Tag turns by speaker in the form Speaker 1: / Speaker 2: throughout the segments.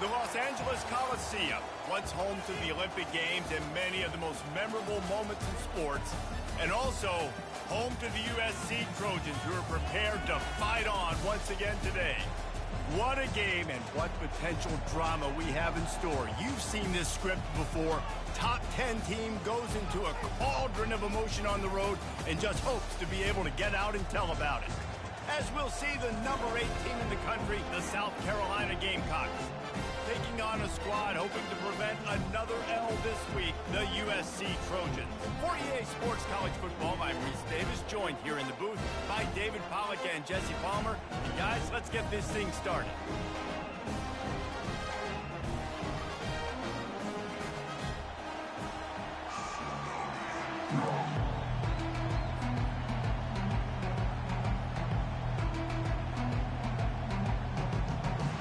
Speaker 1: The Los Angeles Coliseum, once home to the Olympic Games and many of the most memorable moments in sports, and also home to the USC Trojans, who are prepared to fight on once again today. What a game and what potential drama we have in store. You've seen this script before. Top 10 team goes into a cauldron of emotion on the road and just hopes to be able to get out and tell about it. As we'll see the number 8 team in the country, the South Carolina Gamecocks, taking on a squad hoping to prevent another L this week, the USC Trojans. For EA Sports College Football, I'm Reese Davis, joined here in the booth by David Pollack and Jesse Palmer. And guys, let's get this thing started.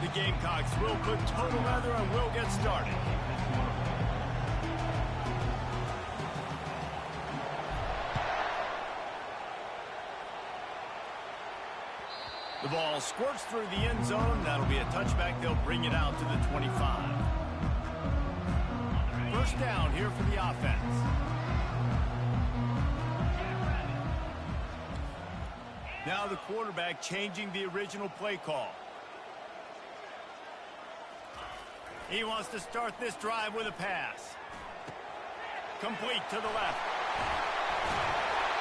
Speaker 1: The Gamecocks will put total leather and we'll get started. The ball squirts through the end zone. That'll be a touchback. They'll bring it out to the 25. First down here for the offense. Now the quarterback changing the original play call. He wants to start this drive with a pass. Complete to the left.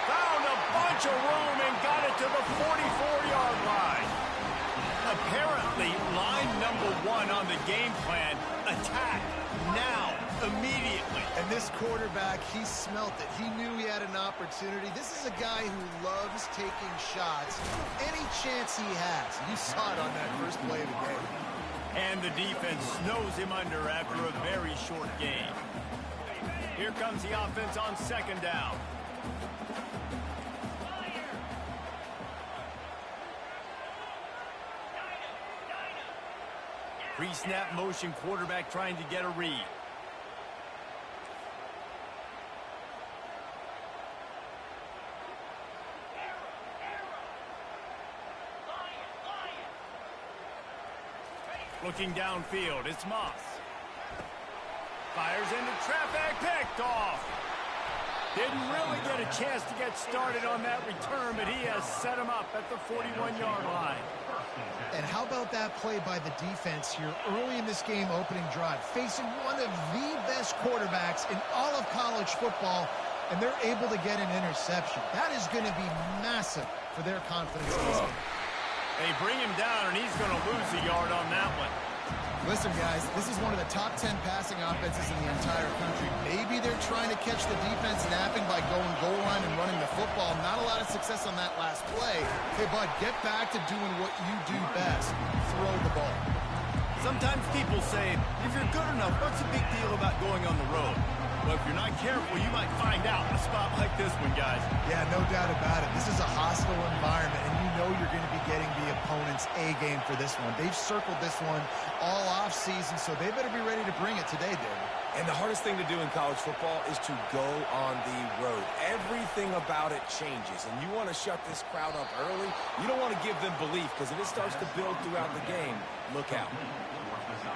Speaker 1: Found a bunch of room and got it to the 44-yard line. Apparently, line number 1 on the game plan, attack now, immediately.
Speaker 2: And this quarterback, he smelt it. He knew he had an opportunity. This is a guy who loves taking shots any chance he has. You saw it on that first play of the game.
Speaker 1: And the defense snows him under after a very short game. Here comes the offense on second down. Pre-snap motion, quarterback trying to get a read. Looking downfield, it's Moss. Fires into traffic, picked off. Didn't really get a chance to get started on that return, but he has set him up at the 41-yard line.
Speaker 2: And how about that play by the defense here early in this game opening drive, facing one of the best quarterbacks in all of college football, and they're able to get an interception. That is going to be massive for their confidence in this game.
Speaker 1: They bring him down, and he's going to lose a yard on that one.
Speaker 2: Listen, guys, this is one of the top 10 passing offenses in the entire country. Maybe they're trying to catch the defense napping by going goal line and running the football. Not a lot of success on that last play. Hey, bud, get back to doing what you do best. Throw the ball.
Speaker 1: Sometimes people say, if you're good enough, what's the big deal about going on the road? Well, if you're not careful, you might find out in a spot like this one, guys.
Speaker 2: Yeah, no doubt about it. This is a hostile environment, and you know you're going to be getting the opponent's A game for this one. They've circled this one all offseason, so they better be ready to bring it today, David.
Speaker 3: And the hardest thing to do in college football is to go on the road. Everything about it changes, and you want to shut this crowd up early. You don't want to give them belief, because if it starts to build throughout the game, look out.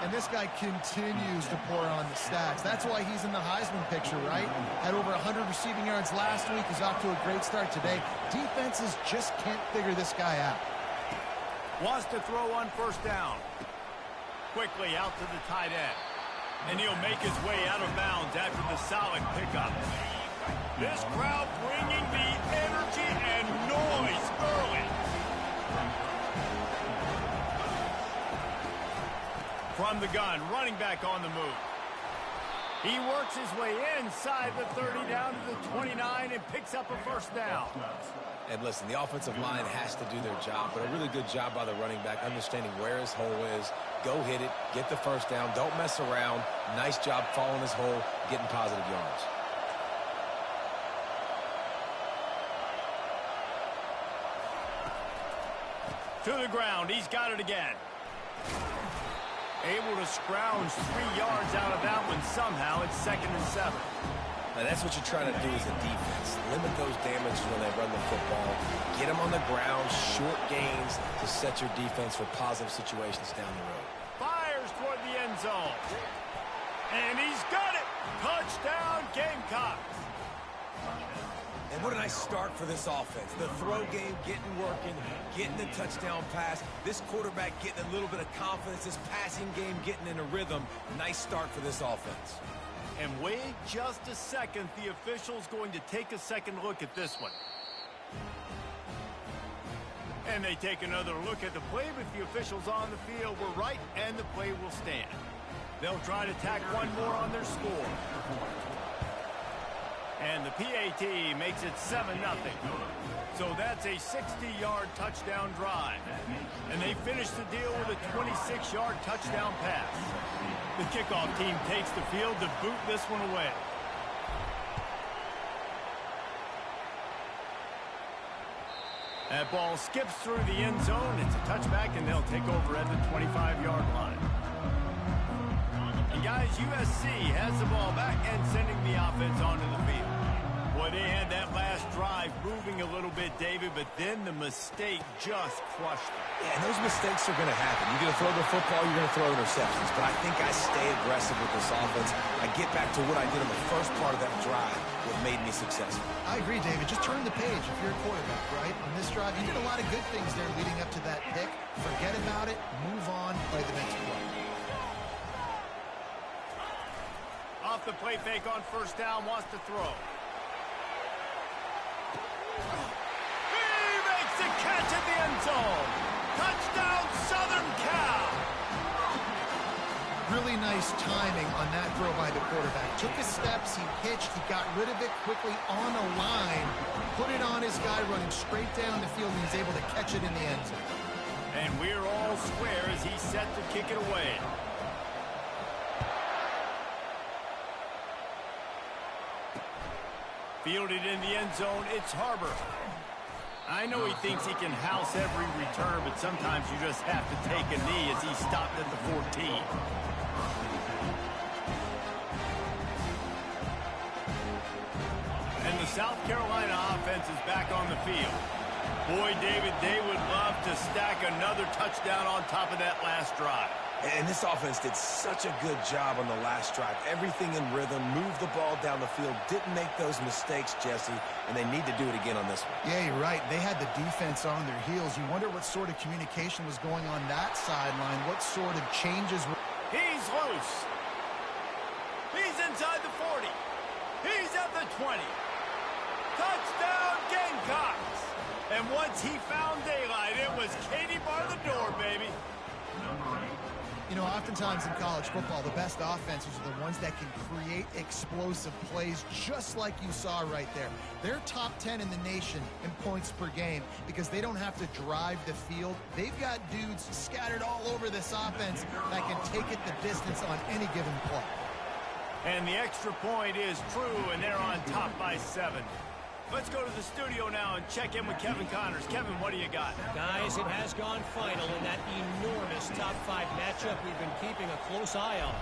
Speaker 2: And this guy continues to pour on the stats. That's why he's in the Heisman picture, right? Had over 100 receiving yards last week. He's off to a great start today. Defenses just can't figure this guy out.
Speaker 1: Wants to throw on first down. Quickly out to the tight end. And he'll make his way out of bounds after the solid pickup. This crowd bringing the energy and noise early. From the gun, running back on the move. He works his way inside the 30 down to the 29 and picks up a first down.
Speaker 3: And listen, the offensive line has to do their job, but a really good job by the running back, understanding where his hole is. Go hit it, get the first down, don't mess around. Nice job following his hole, getting positive yards.
Speaker 1: To the ground, he's got it again. Able to scrounge 3 yards out of that one somehow. It's 2nd and 7.
Speaker 3: Now that's what you're trying to do as a defense. Limit those damages when they run the football. Get them on the ground, short gains to set your defense for positive situations down the road.
Speaker 1: Fires toward the end zone. And he's got it. Touchdown, Gamecocks.
Speaker 3: And what a nice start for this offense. The throw game getting working, getting the touchdown pass. This quarterback getting a little bit of confidence. This passing game getting in a rhythm. Nice start for this offense.
Speaker 1: And wait just a second. The official's going to take a second look at this one. And they take another look at the play, but the officials on the field were right, and the play will stand. They'll try to tack one more on their score. And the PAT makes it 7-0. So that's a 60-yard touchdown drive. And they finish the deal with a 26-yard touchdown pass. The kickoff team takes the field to boot this one away. That ball skips through the end zone. It's a touchback, and they'll take over at the 25-yard line. And guys, USC has the ball back and sending the offense onto the field. Boy, they had that last drive moving a little bit, David, but then the mistake just crushed them.
Speaker 3: Yeah, and those mistakes are going to happen. You're going to throw the football, you're going to throw interceptions. But I think I stay aggressive with this offense. I get back to what I did in the first part of that drive, what made me successful.
Speaker 2: I agree, David. Just turn the page if you're a quarterback, right? On this drive, you did a lot of good things there leading up to that pick. Forget about it, move on, play the next play.
Speaker 1: Off the play fake on first down, wants to throw. He makes the catch at the end zone. Touchdown, Southern Cal.
Speaker 2: Really nice timing on that throw by the quarterback. Took his steps, he pitched, he got rid of it quickly on a line, put it on his guy running straight down the field, and he's able to catch it in the end zone.
Speaker 1: And we're all square as he's set to kick it away. Fielded in the end zone, it's Harbor. I know he thinks he can house every return, but sometimes you just have to take a knee as he stopped at the 14. And the South Carolina offense is back on the field. Boy, David, they would love to stack another touchdown on top of that last drive.
Speaker 3: And this offense did such a good job on the last drive. Everything in rhythm, moved the ball down the field, didn't make those mistakes, Jesse, and they need to do it again on this one.
Speaker 2: Yeah, you're right. They had the defense on their heels. You wonder what sort of communication was going on that sideline, what sort of changes were...
Speaker 1: He's loose. He's inside the 40. He's at the 20. Touchdown, Gamecocks. And once he found daylight, it was Katie bar the door, baby.
Speaker 2: You know, oftentimes in college football, the best offenses are the ones that can create explosive plays, just like you saw right there. They're top 10 in the nation in points per game because they don't have to drive the field. They've got dudes scattered all over this offense that can take it the distance on any given play.
Speaker 1: And the extra point is true, and they're on top by 7. Let's go to the studio now and check in with Kevin Connors. Kevin, what do you got?
Speaker 4: Guys, it has gone final in that enormous top 5 matchup we've been keeping a close eye on.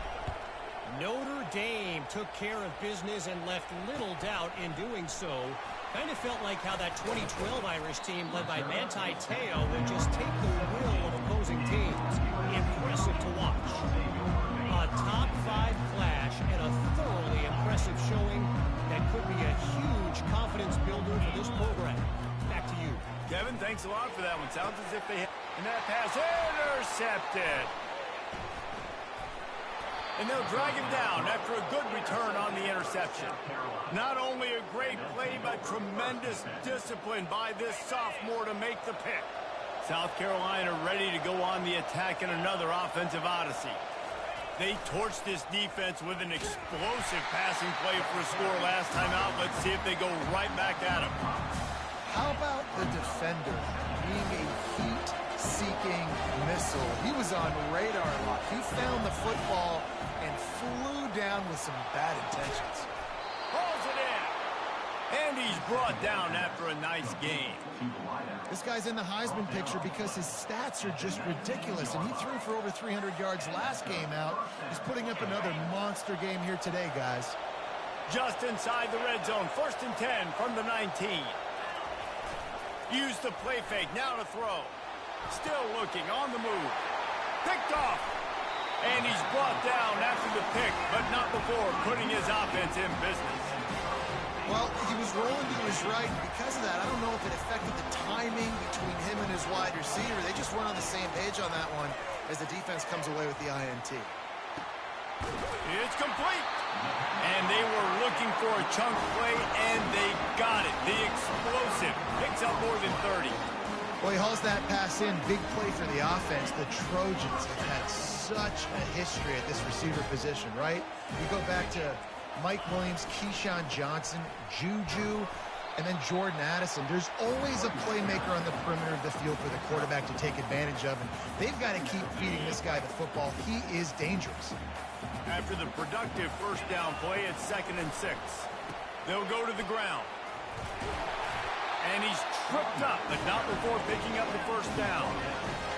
Speaker 4: Notre Dame took care of business and left little doubt in doing so. Kind of felt like how that 2012 Irish team led by Manti Te'o would just take the will of opposing teams. Impressive to watch. A top 5 clash and a thoroughly impressive showing that could be a huge confidence builder for this program. Back to you.
Speaker 1: Kevin, thanks a lot for that one. Sounds as if they... And that pass intercepted. And they'll drag him down after a good return on the interception. Not only a great play, but tremendous discipline by this sophomore to make the pick. South Carolina ready to go on the attack in another offensive odyssey. They torched this defense with an explosive passing play for a score last time out. Let's see if they go right back at him.
Speaker 2: How about the defender being a heat-seeking missile? He was on radar lock. He found the football and flew down with some bad intentions.
Speaker 1: Hauls it in. And he's brought down after a nice game.
Speaker 2: This guy's in the Heisman picture because his stats are just ridiculous, and he threw for over 300 yards last game out. He's putting up another monster game here today, guys.
Speaker 1: Just inside the red zone, 1st and 10 from the 19. Use the play fake, now to throw. Still looking, on the move. Picked off. And he's brought down after the pick, but not before putting his offense in business.
Speaker 2: Well, he was rolling to his right. Because of that, I don't know if it affected the timing between him and his wide receiver. They just weren't on the same page on that one as the defense comes away with the INT.
Speaker 1: It's complete. And they were looking for a chunk play, and they got it. The explosive picks up more than 30.
Speaker 2: Well, he hauls that pass in. Big play for the offense. The Trojans have had such a history at this receiver position, right? You go back to Mike Williams, Keyshawn Johnson, Juju, and then Jordan Addison. There's always a playmaker on the perimeter of the field for the quarterback to take advantage of, and they've got to keep feeding this guy the football. He is dangerous.
Speaker 1: After the productive first down play, it's 2nd and 6. They'll go to the ground. And he's tripped up, but not before picking up the first down.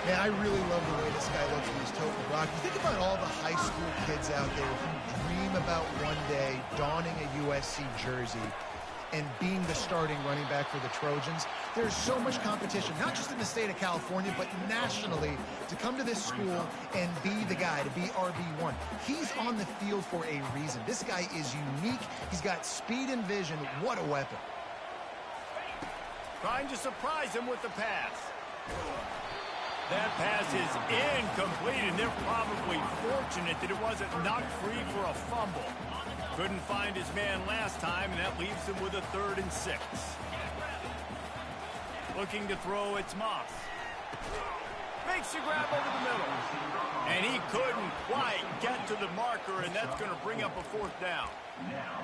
Speaker 2: Man, I really love the way this guy looks when he's toting the rock. You think about all the high school kids out there who dream about one day donning a USC jersey and being the starting running back for the Trojans. There's so much competition, not just in the state of California, but nationally, to come to this school and be the guy, to be RB1. He's on the field for a reason. This guy is unique. He's got speed and vision. What a weapon.
Speaker 1: Trying to surprise him with the pass. That pass is incomplete, and they're probably fortunate that it wasn't knocked free for a fumble. Couldn't find his man last time, and that leaves him with a 3rd and 6. Looking to throw, it's Moss. Makes the grab over the middle. And he couldn't quite get to the marker, and that's going to bring up a 4th down.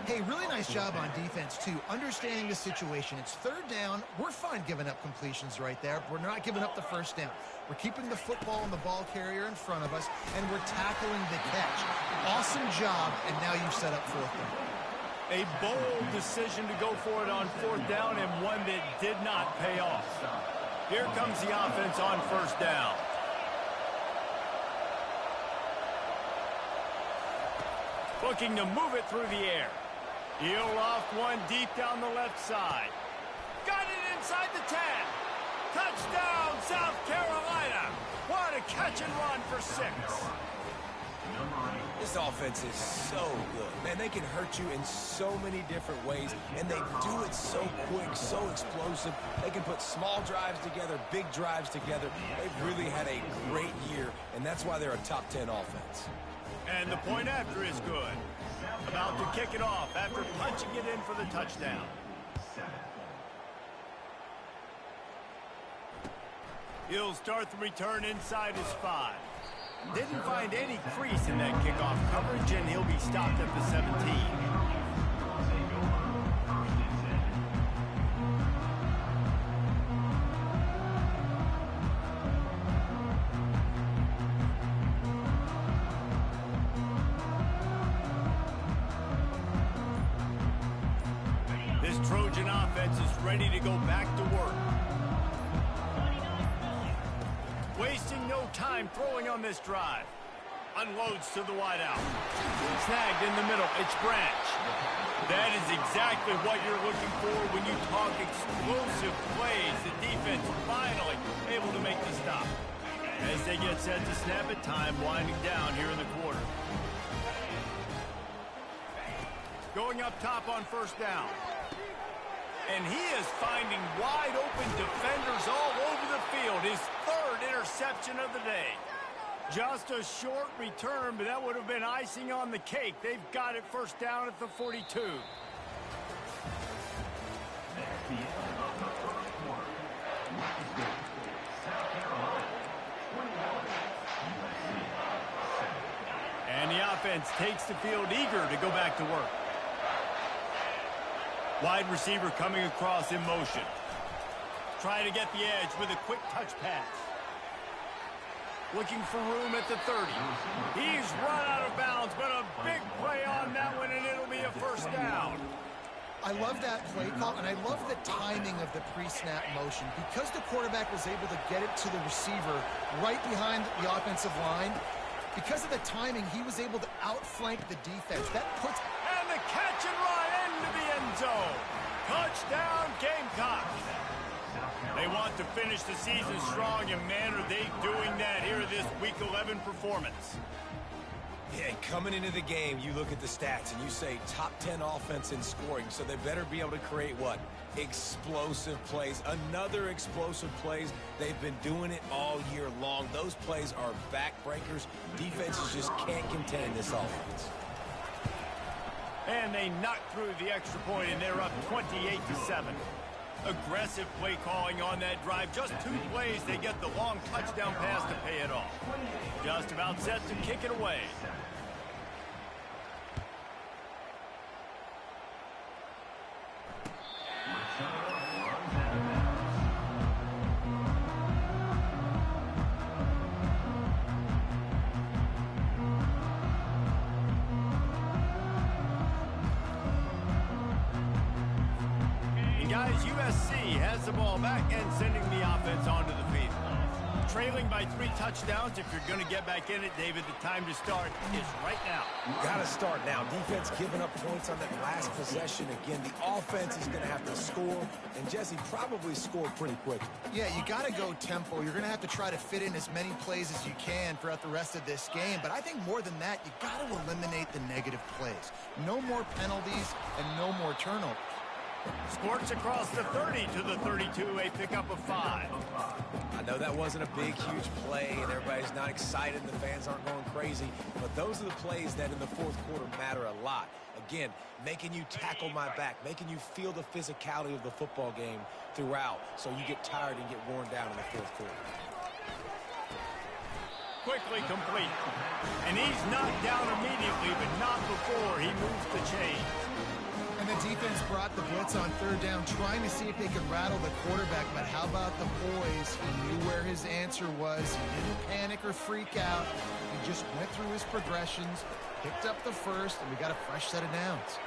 Speaker 2: Hey, really nice job on defense, too. Understanding the situation. It's 3rd down. We're fine giving up completions right there. We're not giving up the first down. We're keeping the football and the ball carrier in front of us, and we're tackling the catch. Awesome job, and now you've set up 4th down.
Speaker 1: A bold decision to go for it on 4th down, and one that did not pay off. Here comes the offense on 1st down. Looking to move it through the air. He'll off one deep down the left side. Got it inside the 10. Touchdown, South Carolina. What a catch and run for 6.
Speaker 3: This offense is so good. Man, they can hurt you in so many different ways, and they do it so quick, so explosive. They can put small drives together, big drives together. They've really had a great year, and that's why they're a top 10 offense.
Speaker 1: And the point after is good. About to kick it off after punching it in for the touchdown. He'll start the return inside his 5. Didn't find any crease in that kickoff coverage, and he'll be stopped at the 17. This Trojan offense is ready to go back to work. Wasting no time throwing on this drive. Unloads to the wideout. Snagged in the middle. It's Branch. That is exactly what you're looking for when you talk explosive plays. The defense finally able to make the stop. As they get set to snap it, time winding down here in the quarter. Going up top on 1st down. And he is finding wide open defenders all over the field. His 3rd interception of the day. Just a short return, but that would have been icing on the cake. They've got it 1st down at the 42. And the offense takes the field eager to go back to work. Wide receiver coming across in motion. Trying to get the edge with a quick touch pass. Looking for room at the 30. He's run out of bounds, but a big play on that one, and it'll be a 1st down.
Speaker 2: I love that play call, and I love the timing of the pre-snap motion. Because the quarterback was able to get it to the receiver right behind the offensive line, because of the timing, he was able to outflank the defense. That puts...
Speaker 1: And the catch and run into the end zone. Touchdown, Gamecocks. They want to finish the season strong, and man, are they doing that here in this Week 11 performance.
Speaker 3: Yeah, coming into the game, you look at the stats and you say top 10 offense in scoring, so they better be able to create what? Explosive plays. Another explosive plays. They've been doing it all year long. Those plays are backbreakers. Defenses just can't contain this offense.
Speaker 1: And they knock through the extra point, and they're up 28-7. Aggressive play calling on that drive. Just 2 plays, they get the long touchdown pass to pay it off. Just about set to kick it away. Guys, USC has the ball back and sending the offense onto the field. Trailing by 3 touchdowns. If you're going to get back in it, David, the time to start is right now.
Speaker 3: Got to start now. Defense giving up points on that last possession. Again, the offense is going to have to score, and Jesse probably score pretty quick.
Speaker 2: Yeah, you got to go tempo. You're going to have to try to fit in as many plays as you can throughout the rest of this game. But I think more than that, you got to eliminate the negative plays. No more penalties and no more turnovers.
Speaker 1: Sports across the 30 to the 32, a pickup of 5.
Speaker 3: I know that wasn't a big, huge play, and everybody's not excited, and the fans aren't going crazy, but those are the plays that in the fourth quarter matter a lot. Again, making you tackle my back, making you feel the physicality of the football game throughout, so you get tired and get worn down in the fourth quarter.
Speaker 1: Quickly complete. And he's knocked down immediately, but not before he moves the chains.
Speaker 2: And the defense brought the blitz on 3rd down, trying to see if they could rattle the quarterback. But how about the boys? He knew where his answer was. He didn't panic or freak out. He just went through his progressions, picked up the first, and we got a fresh set of downs.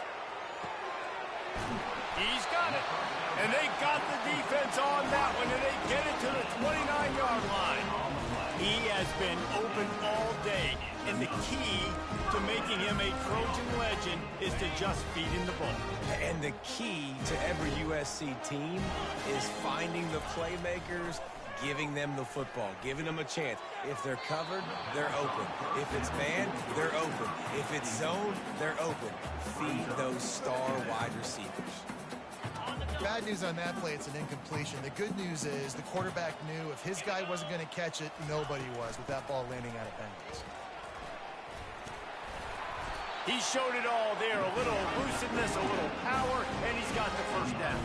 Speaker 1: He's got it. And they got the defense on that one, and they get it to the 29-yard line. He has been open all day, and the key to making him a Trojan legend is to just feed him the ball.
Speaker 3: And the key to every USC team is finding the playmakers, giving them the football, giving them a chance. If they're covered, they're open. If it's man, they're open. If it's zone, they're open. Feed those star wide receivers.
Speaker 2: Bad news on that play, it's an incompletion. The good news is the quarterback knew if his guy wasn't going to catch it, nobody was with that ball landing out of bounds.
Speaker 1: He showed it all there, a little elusiveness, a little power, and he's got the first down.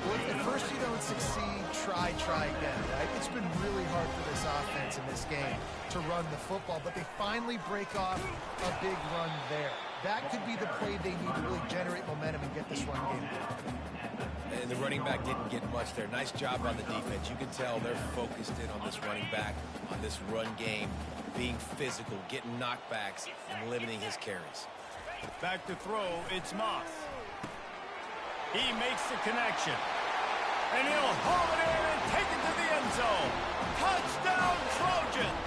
Speaker 2: Well, if at first you don't succeed, try again, right? It's been really hard for this offense in this game to run the football, but they finally break off a big run there. That could be the play they need to really generate momentum and get this run game going.
Speaker 3: And the running back didn't get much there. Nice job on the defense. You can tell they're focused in on this running back, on this run game, being physical, getting knockbacks, and limiting his carries.
Speaker 1: Back to throw, it's Moss. He makes the connection. And he'll haul it in and take it to the end zone. Touchdown, Trojans!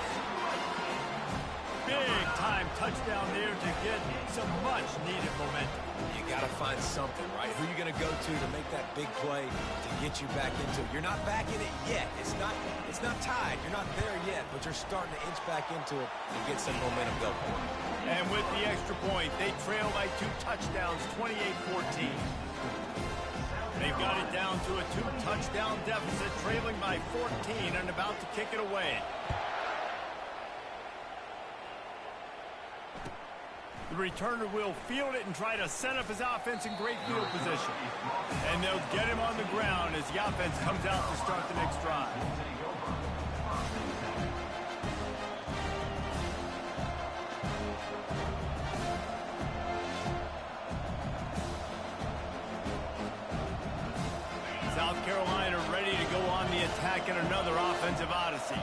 Speaker 1: Big-time touchdown there to get some much-needed momentum.
Speaker 3: You got to find something, right? Who are you going to go to make that big play to get you back into it? You're not back in it yet. It's not tied. You're not there yet, but you're starting to inch back into it and get some momentum going.
Speaker 1: And with the extra point, they trail by 2 touchdowns, 28-14. They've got it down to a 2-touchdown deficit, trailing by 14 and about to kick it away. The returner will field it and try to set up his offense in great field position. And they'll get him on the ground as the offense comes out to start the next drive. South Carolina ready to go on the attack in another offensive odyssey.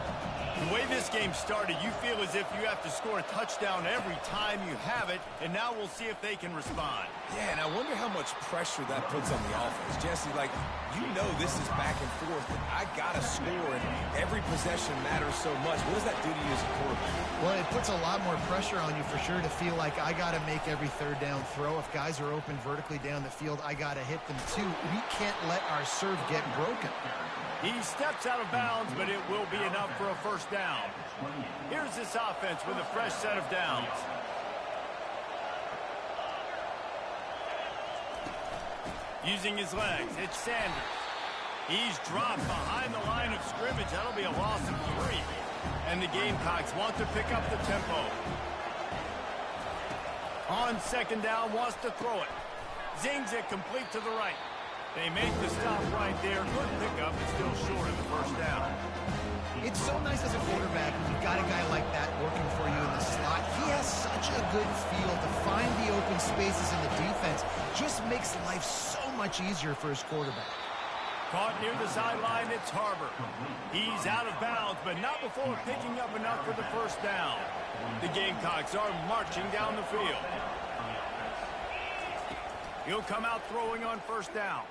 Speaker 1: The way this game started, you feel as if you have to score a touchdown every time you have it, and now we'll see if they can respond.
Speaker 3: Yeah, and I wonder how much pressure that puts on the offense. Jesse, you know this is back and forth, and I got to score, and every possession matters so much. What does that do to you as a quarterback?
Speaker 2: Well, it puts a lot more pressure on you for sure to feel like I got to make every 3rd down throw. If guys are open vertically down the field, I got to hit them too. We can't let our serve get broken.
Speaker 1: He steps out of bounds, but it will be enough for a first down. Here's this offense with a fresh set of downs. Using his legs, it's Sanders. He's dropped behind the line of scrimmage. That'll be a loss of 3. And the Gamecocks want to pick up the tempo. On second down, wants to throw it. Zings it complete to the right. They make the stop right there. Good pickup, but still short of the first down.
Speaker 2: It's so nice as a quarterback when you've got a guy like that working for you in the slot. He has such a good feel to find the open spaces in the defense. Just makes life so much easier for his quarterback.
Speaker 1: Caught near the sideline, it's Harbor. He's out of bounds, but not before picking up enough for the first down. The Gamecocks are marching down the field. He'll come out throwing on first down.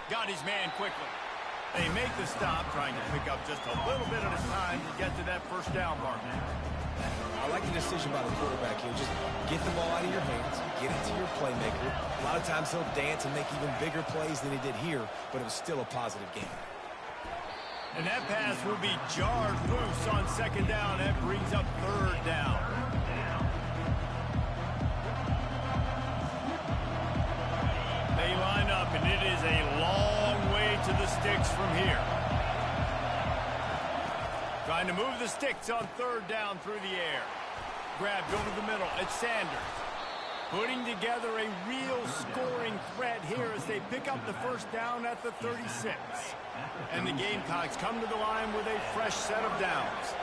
Speaker 1: Got his man quickly. They make the stop, trying to pick up just a little bit at a time to get to that first down mark.
Speaker 3: I like the decision by the quarterback here. Just get the ball out of your hands, get it to your playmaker. A lot of times he'll dance and make even bigger plays than he did here, but it was still a positive game.
Speaker 1: And that pass will be jarred loose on second down. That brings up third down. They line up, and it is a long way to the sticks from here. Trying to move the sticks on third down through the air. Grabbed over the middle. It's Sanders. Putting together a real scoring threat here as they pick up the first down at the 36. And the Gamecocks come to the line with a fresh set of downs.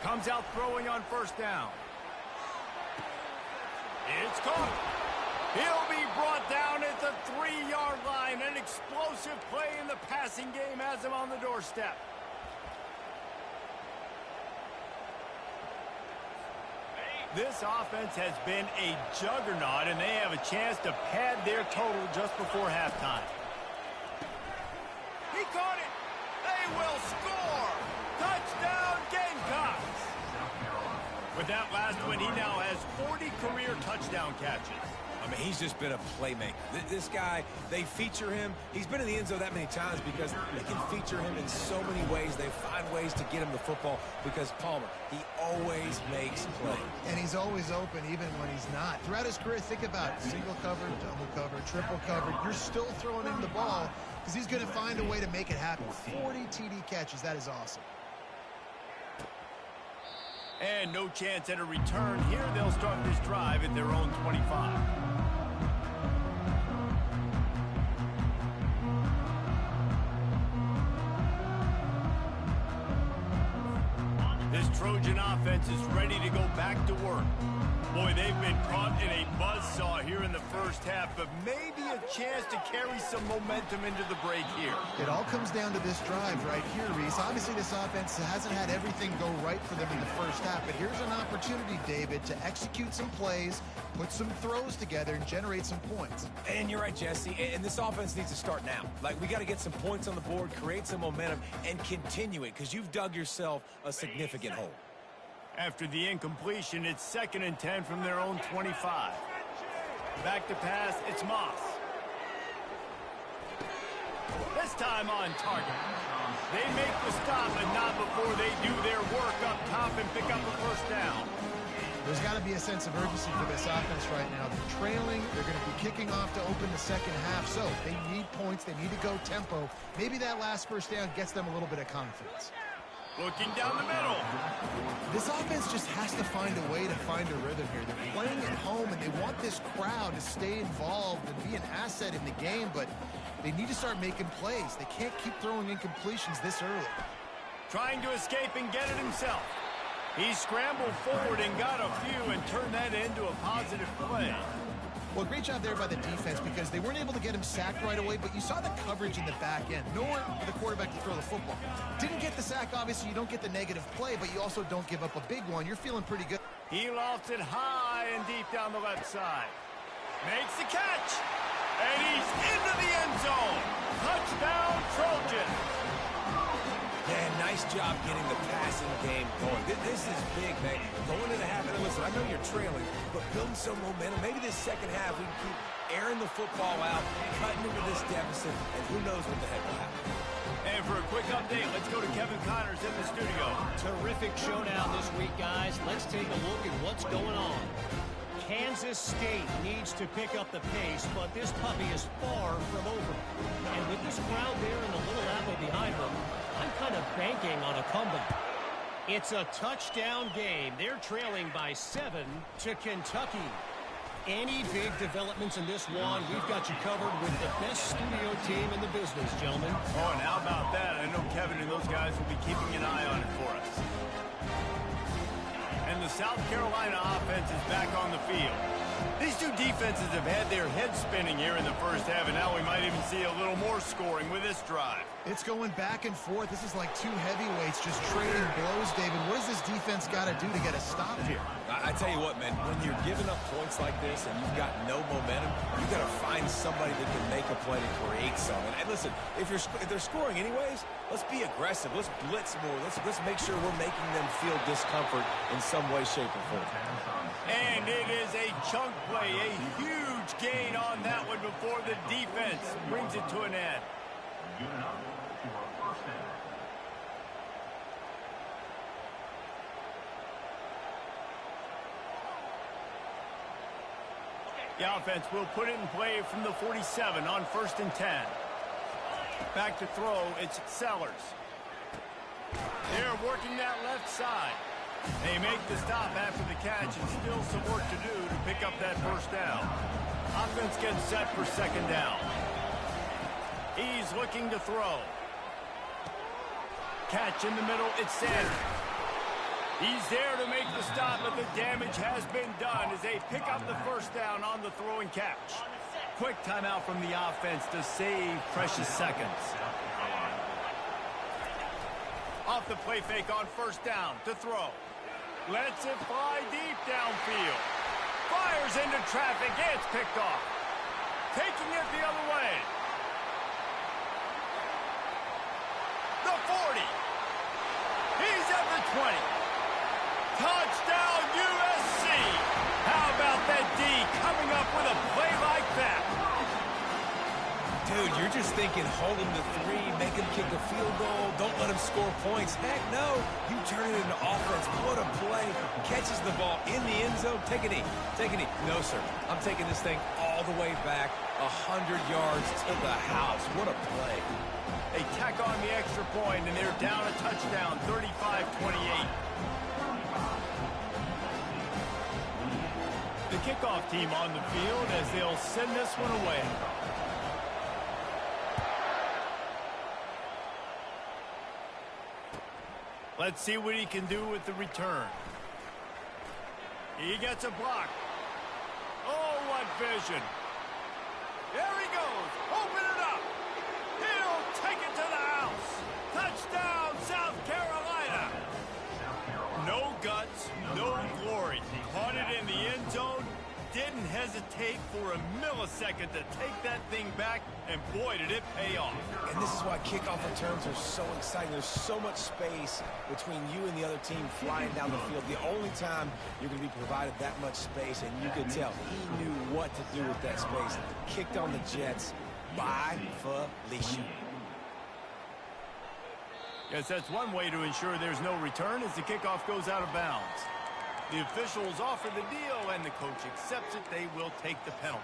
Speaker 1: Comes out throwing on first down. It's caught. He'll be brought down at the 3-yard line. An explosive play in the passing game has him on the doorstep. This offense has been a juggernaut, and they have a chance to pad their total just before halftime. He caught it. They will score. Touchdown, Gamecocks. With that last one, he now has 40 career touchdown catches.
Speaker 3: I mean, he's just been a playmaker. This guy, they feature him. He's been in the end zone that many times because they can feature him in so many ways. They find ways to get him the football because Palmer, he always makes plays.
Speaker 2: And he's always open even when he's not. Throughout his career, think about it. Single cover, double cover, triple cover. You're still throwing him the ball because he's going to find a way to make it happen. 40 TD catches. That is awesome.
Speaker 1: And no chance at a return here. They'll start this drive at their own 25. This Trojan offense is ready to go back to work. Boy, they've been caught in a buzzsaw here in the first half, but maybe a chance to carry some momentum into the break here.
Speaker 2: It all comes down to this drive right here, Reese. Obviously, this offense hasn't had everything go right for them in the first half, but here's an opportunity, David, to execute some plays, put some throws together, and generate some points.
Speaker 3: And you're right, Jesse, and this offense needs to start now. Like, we got to get some points on the board, create some momentum, and continue it, because you've dug yourself a significant hole.
Speaker 1: After the incompletion, it's 2nd and 10 from their own 25. Back to pass, it's Moss. This time on target. They make the stop, and not before they do their work up top and pick up a first down.
Speaker 2: There's got to be a sense of urgency for this offense right now. They're trailing. They're going to be kicking off to open the second half, so they need points. They need to go tempo. Maybe that last first down gets them a little bit of confidence.
Speaker 1: Looking down the middle.
Speaker 2: This offense just has to find a way to find a rhythm here. They're playing at home, and they want this crowd to stay involved and be an asset in the game, but they need to start making plays. They can't keep throwing incompletions this early.
Speaker 1: Trying to escape and get it himself. He scrambled forward and got a few and turned that into a positive play.
Speaker 2: Well, great job there by the defense because they weren't able to get him sacked right away, but you saw the coverage in the back end. Nowhere for the quarterback to throw the football. Didn't get the sack, obviously. You don't get the negative play, but you also don't give up a big one. You're feeling pretty good.
Speaker 1: He lofts it high and deep down the left side. Makes the catch. And he's into the end zone. Touchdown, Trojans.
Speaker 3: Yeah, nice job getting the passing game going. This is big, man. Going into half, and listen, I know you're trailing, but building some momentum. Maybe this second half we can keep airing the football out, cutting into this deficit, and who knows what the heck will happen.
Speaker 1: And for a quick update, let's go to Kevin Connors in the studio.
Speaker 4: Terrific showdown this week, guys. Let's take a look at what's going on. Kansas State needs to pick up the pace, but this puppy is far from over. And with this crowd there and the little apple behind them, I'm kind of banking on a comeback. It's a touchdown game. They're trailing by 7 to Kentucky. Any big developments in this one, we've got you covered with the best studio team in the business, gentlemen.
Speaker 1: Oh, and how about that? I know Kevin and those guys will be keeping an eye on it for us. And the South Carolina offense is back on the field. These two defenses have had their heads spinning here in the first half, and now we might even see a little more scoring with this drive.
Speaker 2: It's going back and forth. This is like two heavyweights just trading blows, David. What does this defense got to do to get a stop here?
Speaker 3: I tell you what, man, when you're giving up points like this and you've got no momentum, you got to find somebody that can make a play to create something. And listen, if they're scoring anyways, let's be aggressive. Let's blitz more. Let's make sure we're making them feel discomfort in some way, shape, or form.
Speaker 1: And it is a chunk play, a huge gain on that one before the defense brings it to an end. The offense will put it in play from the 47 on 1st and 10. Back to throw, it's Sellers. They're working that left side. They make the stop after the catch and still some work to do to pick up that first down. Offense gets set for 2nd down. He's looking to throw. Catch in the middle, it's Sanders. He's there to make the stop, but the damage has been done as they pick up the first down on the throw and catch. Quick timeout from the offense to save precious seconds. Off the play fake on 1st down to throw. Lets it fly deep downfield. Fires into traffic. It's picked off. Taking it the other way. The 40. He's at the 20. Touchdown USC. How about that D coming up with a play like that?
Speaker 3: Dude, you're just thinking hold him to 3, make him kick a field goal, don't let him score points. Heck no, you turn it into offense. What a play. Catches the ball in the end zone. Take a knee. Take a knee. No, sir. I'm taking this thing all the way back 100 yards to the house. What a play.
Speaker 1: They tack on the extra point, and they're down a touchdown, 35-28. The kickoff team on the field as they'll send this one away. Let's see what he can do with the return. He gets a block. Oh, what vision. There he goes. Open it up. He'll take it to the house. Touchdown, South Carolina. No guts, no glory. Caught it in the end zone. Didn't hesitate for a millisecond to take that thing back, and boy, did it pay off.
Speaker 3: And this is why kickoff returns are so exciting. There's so much space between you and the other team flying down the field. The only time you're going to be provided that much space, and you could tell he knew what to do with that space. Kicked on the Jets by Felicia.
Speaker 1: Yes, that's one way to ensure there's no return as the kickoff goes out of bounds. The officials offer the deal, and the coach accepts it. They will take the penalty.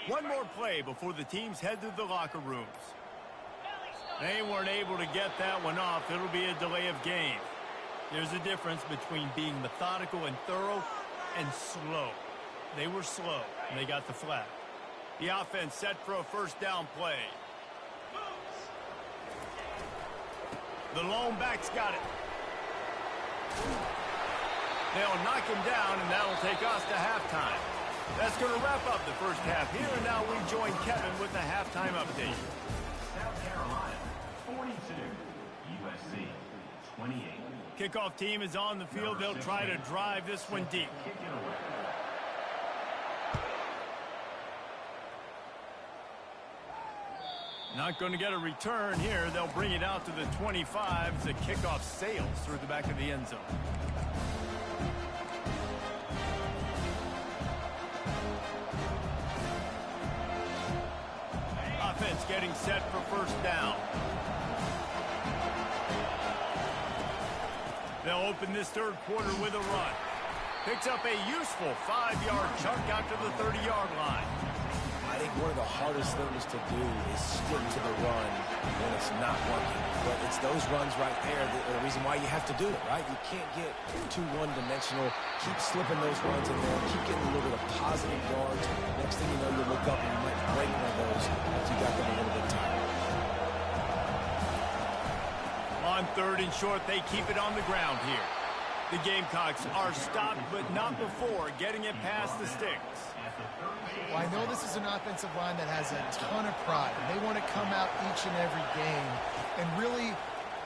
Speaker 1: One more play before the teams head to the locker rooms. They weren't able to get that one off. It'll be a delay of game. There's a difference between being methodical and thorough and slow. They were slow, and they got the flag. The offense set for a first down play. The lone back's got it. They'll knock him down, and that'll take us to halftime. That's going to wrap up the first half here, and now we join Kevin with the halftime update.
Speaker 5: South Carolina, 42, USC, 28.
Speaker 1: Kickoff team is on the field. They'll try to drive this one deep. Not going to get a return here. They'll bring it out to the 25 as the kickoff sails through the back of the end zone. Offense getting set for first down. They'll open this third quarter with a run. Picks up a useful 5-yard chunk out to the 30-yard line.
Speaker 3: I think one of the hardest things to do is stick to the run when it's not working. But it's those runs right there that are the reason why you have to do it, right? You can't get too one-dimensional. Keep slipping those runs in there. Keep getting a little bit of positive yards. Next thing you know, you look up and you might break one of those if you got them a little bit tired.
Speaker 1: On third and short, they keep it on the ground here. The Gamecocks are stopped, but not before getting it past the sticks.
Speaker 2: Well, I know this is an offensive line that has a ton of pride. They want to come out each and every game and really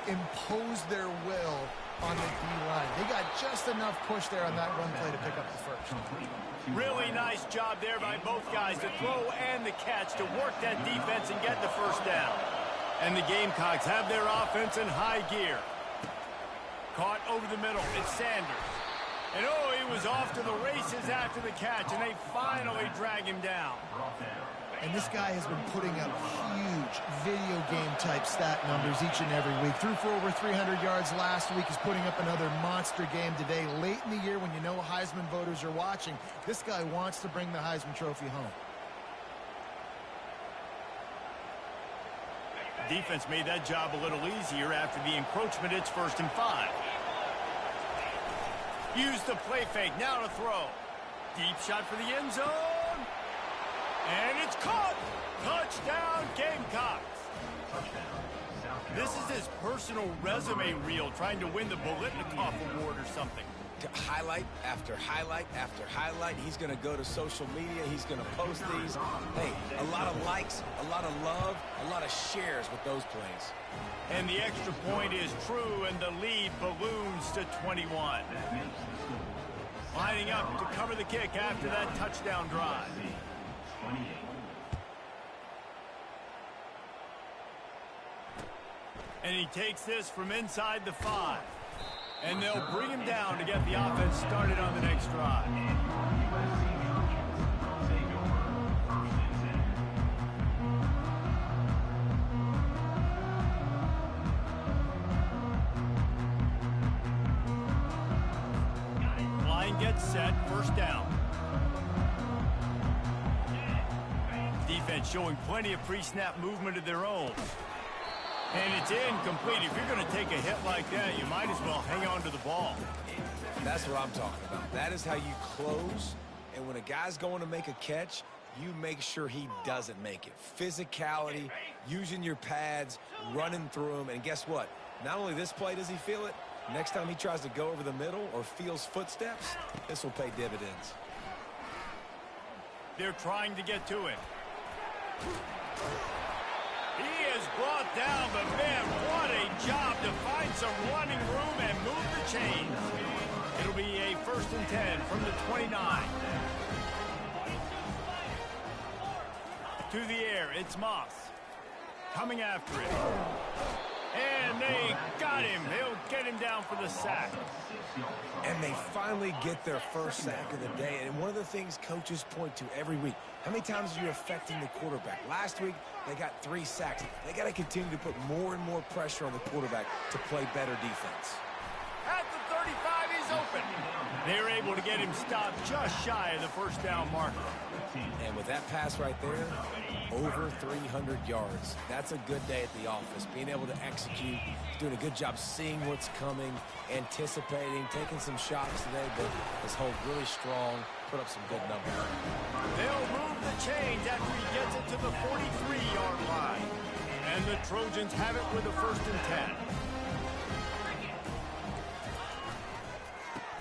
Speaker 2: impose their will on the D-line. They got just enough push there on that run play to pick up the first.
Speaker 1: Really nice job there by both guys to throw and the catch to work that defense and get the first down. And the Gamecocks have their offense in high gear. Caught over the middle. It's Sanders. And oh, he was off to the races after the catch, and they finally drag him down.
Speaker 2: And this guy has been putting up huge video game-type stat numbers each and every week. Threw for over 300 yards last week. He's putting up another monster game today. Late in the year when you know Heisman voters are watching, this guy wants to bring the Heisman Trophy home.
Speaker 1: Defense made that job a little easier after the encroachment. It's 1st and 5. Use the play fake. Now to throw. Deep shot for the end zone. And it's caught. Touchdown, Gamecocks. This is his personal resume reel, trying to win the Bolitnikoff Award or something.
Speaker 3: Highlight after highlight after highlight. He's going to go to social media. He's going to post these. Hey, a lot of likes, a lot of love, a lot of shares with those plays.
Speaker 1: And the extra point is true, and the lead balloons to 21. Lining up to cover the kick after that touchdown drive. And he takes this from inside the 5. And they'll bring him down to get the offense started on the next drive. Line gets set, first down. Defense showing plenty of pre-snap movement of their own. And it's incomplete. If you're going to take a hit like that, you might as well hang on to the ball.
Speaker 3: That's what I'm talking about. That is how you close. And when a guy's going to make a catch, you make sure he doesn't make it. Physicality, using your pads, running through them. And guess what? Not only this play does he feel it, next time he tries to go over the middle or feels footsteps, this will pay dividends.
Speaker 1: They're trying to get to it. He is brought down, but man, what a job to find some running room and move the chains. It'll be a 1st and 10 from the 29. To the air, it's Moss. Coming after it. And they got him. He'll get him down for the sack.
Speaker 3: And they finally get their first sack of the day. And one of the things coaches point to every week, how many times are you affecting the quarterback? Last week, they got 3 sacks. They got to continue to put more and more pressure on the quarterback to play better defense.
Speaker 1: At the 35, he's open. They're able to get him stopped just shy of the first down marker.
Speaker 3: And with that pass right there, over 300 yards. That's a good day at the office. Being able to execute, doing a good job seeing what's coming, anticipating, taking some shots today, but his hold really strong, put up some good numbers.
Speaker 1: They'll move the chains after he gets it to the 43-yard line. And the Trojans have it with a 1st and 10.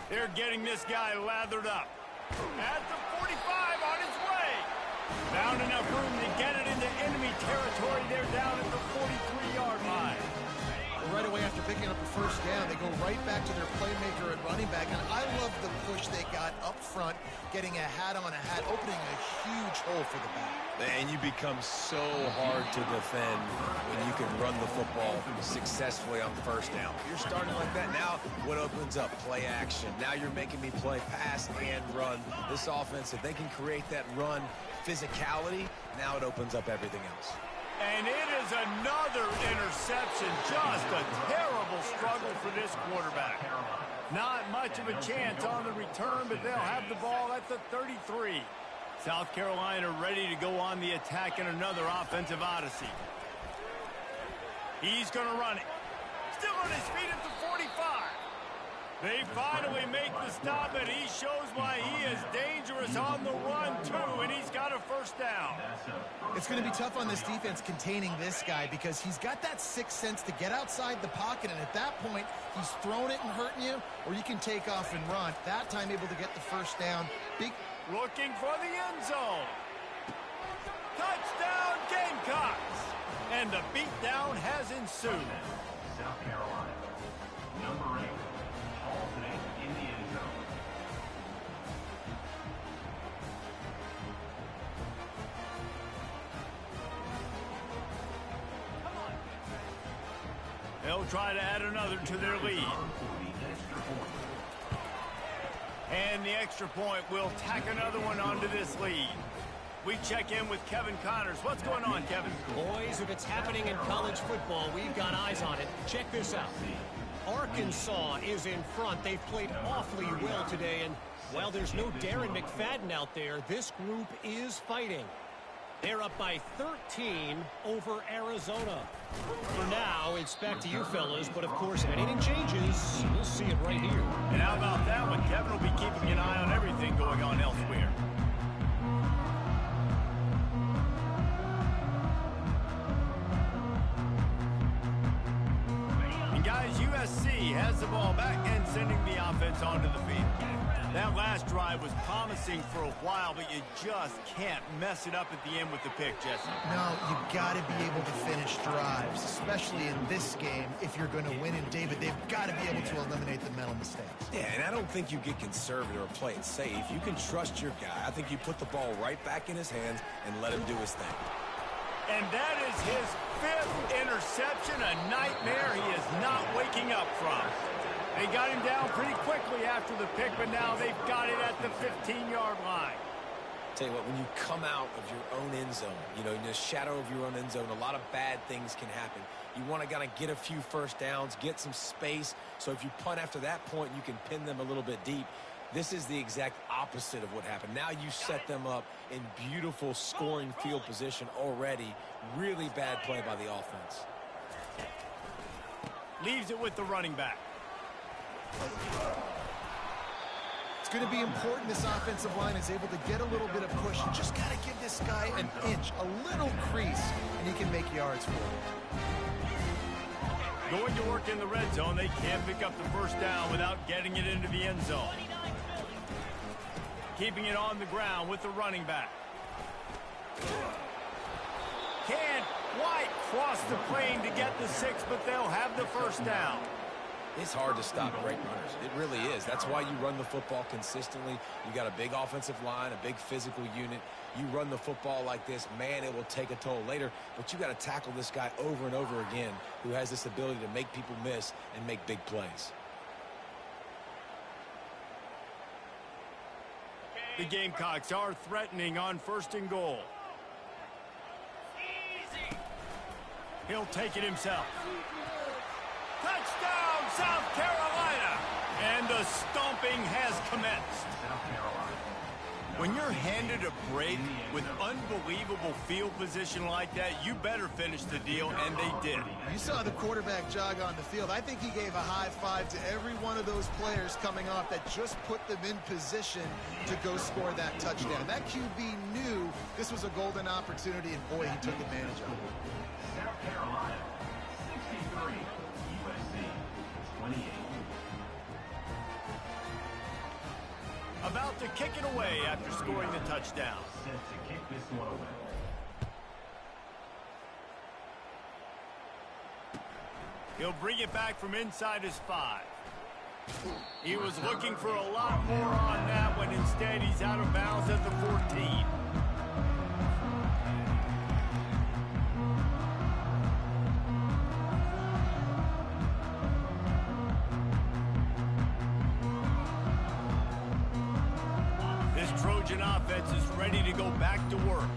Speaker 1: They're getting this guy lathered up. At the 45, on his way. Found enough room to get it into enemy territory. They're down at the 43-yard line.
Speaker 2: Right away after picking up the first down. They go right back to their playmaker and running back, and I love the push they got up front, getting a hat on a hat, opening a huge hole for the back.
Speaker 3: And you become so hard to defend when you can run the football successfully on first down. If you're starting like that, now what opens up? Play action. Now you're making me play pass and run. This offense, if they can create that run physicality, now it opens up everything else.
Speaker 1: And it is another interception. Just a terrible struggle for this quarterback. Not much of a chance on the return, but they'll have the ball at the 33. South Carolina ready to go on the attack in another offensive odyssey. He's going to run it. Still on his feet at the 45. They finally make the stop, and he shows why he is dangerous on the run, too, and he's got a first down.
Speaker 2: It's going to be tough on this defense containing this guy because he's got that sixth sense to get outside the pocket, and at that point, he's throwing it and hurting you, or you can take off and run. That time, able to get the first down.
Speaker 1: Looking for the end zone. Touchdown, Gamecocks! And the beatdown has ensued.
Speaker 5: South Carolina. Number 8. Halting in the end zone.
Speaker 1: They'll try to add another to their lead. And the extra point will tack another one onto this lead. We check in with Kevin Connors. What's going on, Kevin?
Speaker 4: Boys, if it's happening in college football, we've got eyes on it. Check this out. Arkansas is in front. They've played awfully well today, and while there's no Darren McFadden out there, this group is fighting. They're up by 13 over Arizona. For now, it's back to you fellas, but of course, if anything changes, we'll see it right here.
Speaker 1: And how about that one? Kevin will be keeping an eye on everything going on elsewhere. And guys, USC has the ball back and sending the offense onto the field. That last drive was promising for a while, but you just can't mess it up at the end with the pick, Jesse.
Speaker 2: No, you got to be able to finish drives, especially in this game. If you're going to win in David, they've got to be able to eliminate the mental mistakes.
Speaker 3: Yeah, and I don't think you get conservative or play it safe. You can trust your guy. I think you put the ball right back in his hands and let him do his thing.
Speaker 1: And that is his 5th interception, a nightmare he is not waking up from. They got him down pretty quickly after the pick, but now they've got it at the 15-yard line.
Speaker 3: Tell you what, when you come out of your own end zone, you know, in the shadow of your own end zone, a lot of bad things can happen. You want to kind of get a few first downs, get some space, so if you punt after that point, you can pin them a little bit deep. This is the exact opposite of what happened. Now you set them up in beautiful scoring field position already. Really bad play by the offense.
Speaker 1: Leaves it with the running back.
Speaker 2: It's going to be important this offensive line is able to get a little bit of push. You just got to give this guy an inch, a little crease, and he can make yards for it.
Speaker 1: Going to work in the red zone, they can't pick up the first down without getting it into the end zone. Keeping it on the ground with the running back. Can't quite cross the plane to get the 6, but they'll have the first down.
Speaker 3: It's hard to stop great runners. It really is. That's why you run the football consistently. You got a big offensive line, a big physical unit. You run the football like this, man, it will take a toll later. But you got to tackle this guy over and over again who has this ability to make people miss and make big plays.
Speaker 1: The Gamecocks are threatening on 1st and goal. He'll take it himself. Touchdown, South Carolina! And the stomping has commenced. When you're handed a break with unbelievable field position like that, you better finish the deal, and they did.
Speaker 2: You saw the quarterback jog on the field. I think he gave a high five to every one of those players coming off that just put them in position to go score that touchdown. That QB knew this was a golden opportunity, and boy, he took advantage of it.
Speaker 5: South Carolina, 63. USC, 28.
Speaker 1: About to kick it away after scoring the touchdown.
Speaker 5: Set to kick this one away.
Speaker 1: He'll bring it back from inside his 5. He was looking for a lot more on that when instead he's out of bounds at the 14. Trojan offense is ready to go back to work.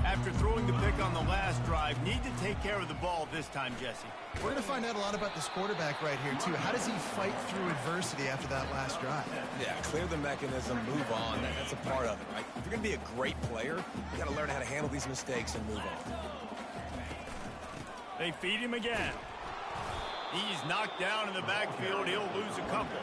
Speaker 1: After throwing the pick on the last drive, need to take care of the ball this time, Jesse.
Speaker 2: We're going to find out a lot about this quarterback right here, too. How does he fight through adversity after that last drive?
Speaker 3: Yeah, clear the mechanism, move on. That's a part of it, right? If you're going to be a great player, you got to learn how to handle these mistakes and move on.
Speaker 1: They feed him again. He's knocked down in the backfield. He'll lose a couple.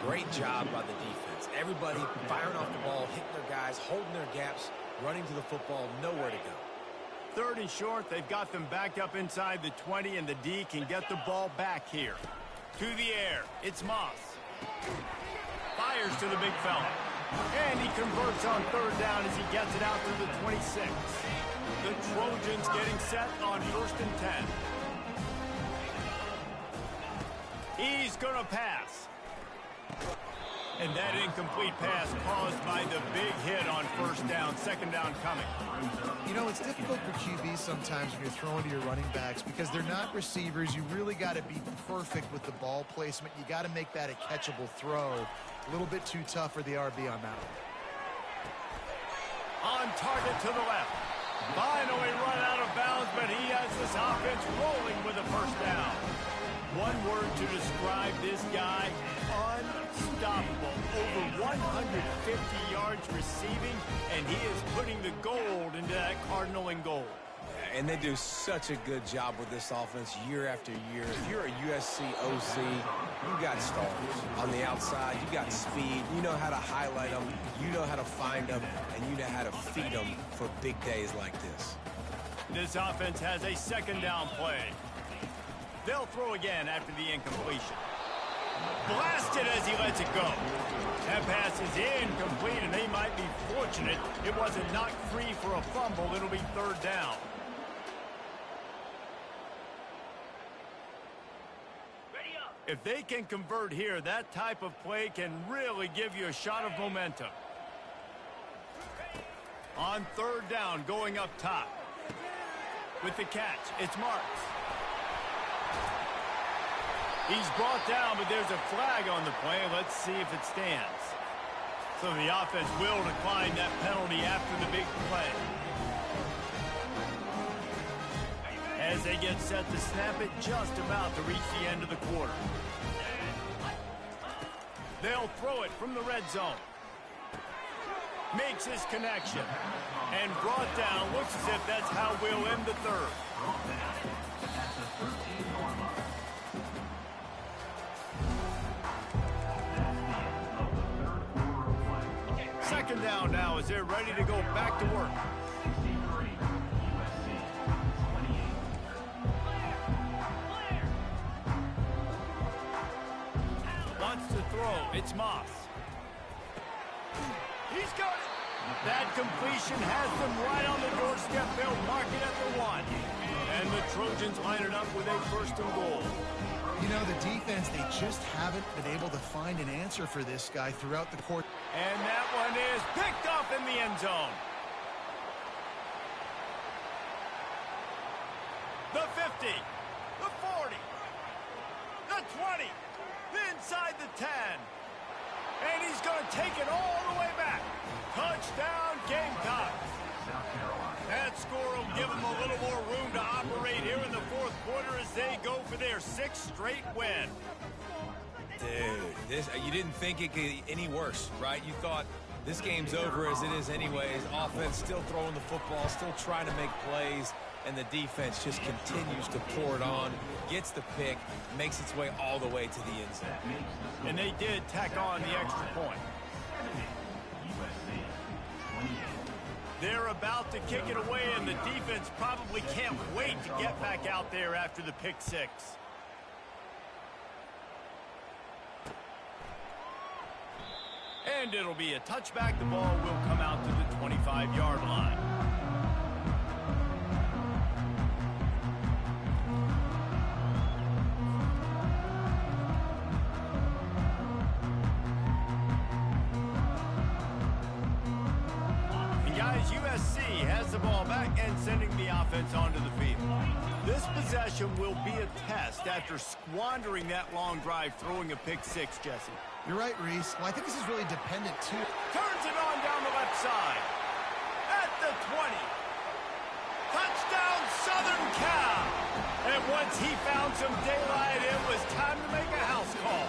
Speaker 3: Great job by the defense. Everybody firing off the ball, hitting their guys, holding their gaps, running to the football, nowhere to go.
Speaker 1: 3rd and short, they've got them backed up inside the 20, and the D can get the ball back here. To the air, it's Moss. Fires to the big fella. And he converts on 3rd down as he gets it out to the 26. The Trojans getting set on 1st and 10. He's going to pass. And that incomplete pass caused by the big hit on 1st down, 2nd down coming.
Speaker 2: You know, it's difficult for QBs sometimes when you're throwing to your running backs because they're not receivers. You really got to be perfect with the ball placement. You got to make that a catchable throw. A little bit too tough for the RB on that one.
Speaker 1: On target to the left. Finally run out of bounds, but he has this offense rolling with a 1st down. One word to describe this guy, unstoppable. Over 150 yards receiving, and he is putting the gold into that Cardinal and gold.
Speaker 3: And they do such a good job with this offense year after year. If you're a USC OC, you got stars. On the outside, you got speed. You know how to highlight them. You know how to find them, and you know how to feed them for big days like this.
Speaker 1: This offense has a 2nd down play. They'll throw again after the incompletion. Blasted as he lets it go. That pass is incomplete, and they might be fortunate it wasn't knocked free for a fumble. It'll be 3rd down. If they can convert here, that type of play can really give you a shot of momentum. On 3rd down, going up top. With the catch, it's Marks. He's brought down, but there's a flag on the play. Let's see if it stands. So the offense will decline that penalty after the big play. As they get set to snap it, just about to reach the end of the quarter. They'll throw it from the red zone. Makes his connection. And brought down. Looks as if that's how we'll end the 3rd. Second down now as they're ready to go back to work. Wants to throw. It's Moss. He's got it. That completion has them right on the doorstep. They'll mark it at the 1. And the Trojans line it up with a 1st and goal.
Speaker 2: You know, the defense, they just haven't been able to find an answer for this guy throughout the court.
Speaker 1: And that one is picked up in the end zone. The 50, the 40, the 20, inside the 10. And he's going to take it all the way back. Touchdown, Gamecocks. That score will give them a little more room to operate here in the 4th quarter as they go for their 6th straight win.
Speaker 3: Dude, you didn't think it could get any worse, right? You thought this game's over as it is anyways. Offense still throwing the football, still trying to make plays, and the defense just continues to pour it on, gets the pick, makes its way all the way to the end zone.
Speaker 1: And they did tack on the extra point. They're about to kick it away, and the defense probably can't wait to get back out there after the pick 6. And it'll be a touchback. The ball will come out to the 25-yard line. the ball back and sending the offense onto the field. This possession will be a test after squandering that long drive, throwing a pick six, Jesse.
Speaker 2: You're right, Reese. Well, I think this is really dependent, too.
Speaker 1: Turns it on down the left side. At the 20. Touchdown, Southern Cal. And once he found some daylight, it was time to make a house call.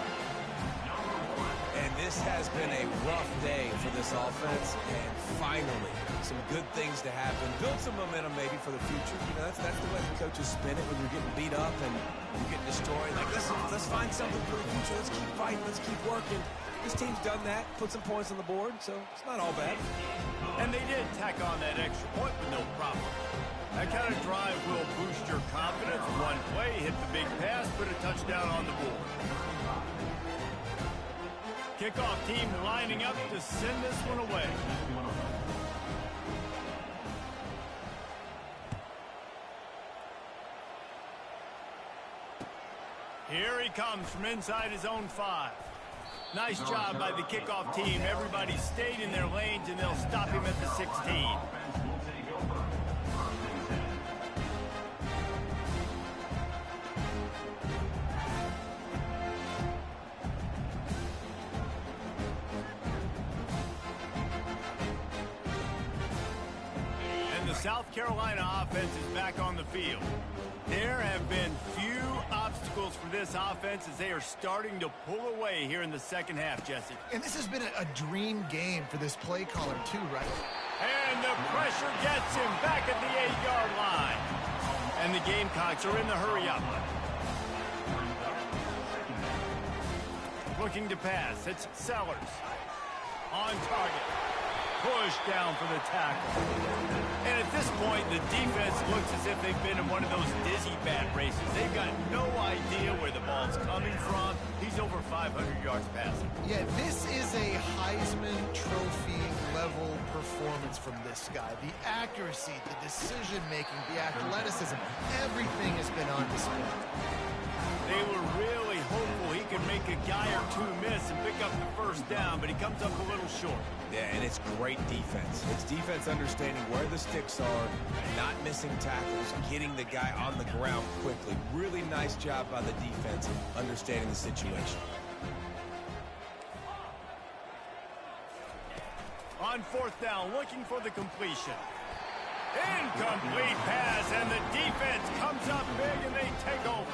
Speaker 3: And this has been a rough day for this offense, and finally, some good things to happen. Build some momentum maybe for the future. You know, that's the way the coaches spin it when you're getting beat up and you're getting destroyed. Like, let's find something for the future. Let's keep fighting. Let's keep working. This team's done that, put some points on the board, so it's not all bad.
Speaker 1: And they did tack on that extra point with no problem. That kind of drive will boost your confidence. One play, hit the big pass, put a touchdown on the board. Kickoff team lining up to send this one away. Here he comes from inside his own 5. Nice job by the kickoff team. Everybody stayed in their lanes, and they'll stop him at the 16. South Carolina offense is back on the field. There have been few obstacles for this offense as they are starting to pull away here in the second half, Jesse.
Speaker 2: And this has been a dream game for this play caller, too, right?
Speaker 1: And the pressure gets him back at the 8-yard line. And the Gamecocks are in the hurry-up. Looking to pass. It's Sellers. On target. Push down for the tackle. And at this point, the defense looks as if they've been in one of those dizzy bat races. They've got no idea where the ball's coming from. He's over 500 yards passing.
Speaker 2: Yeah, this is a Heisman Trophy level performance from this guy. The accuracy, the decision-making, the athleticism, everything has been on display.
Speaker 1: They were really hopeful he could make a guy or two miss and pick up the first down, but he comes up a little short.
Speaker 3: Yeah, and it's great defense. It's defense understanding where the sticks are, not missing tackles, getting the guy on the ground quickly. Really nice job by the defense understanding the situation.
Speaker 1: On fourth down, looking for the completion. Incomplete pass, and the defense comes up big, and they take over.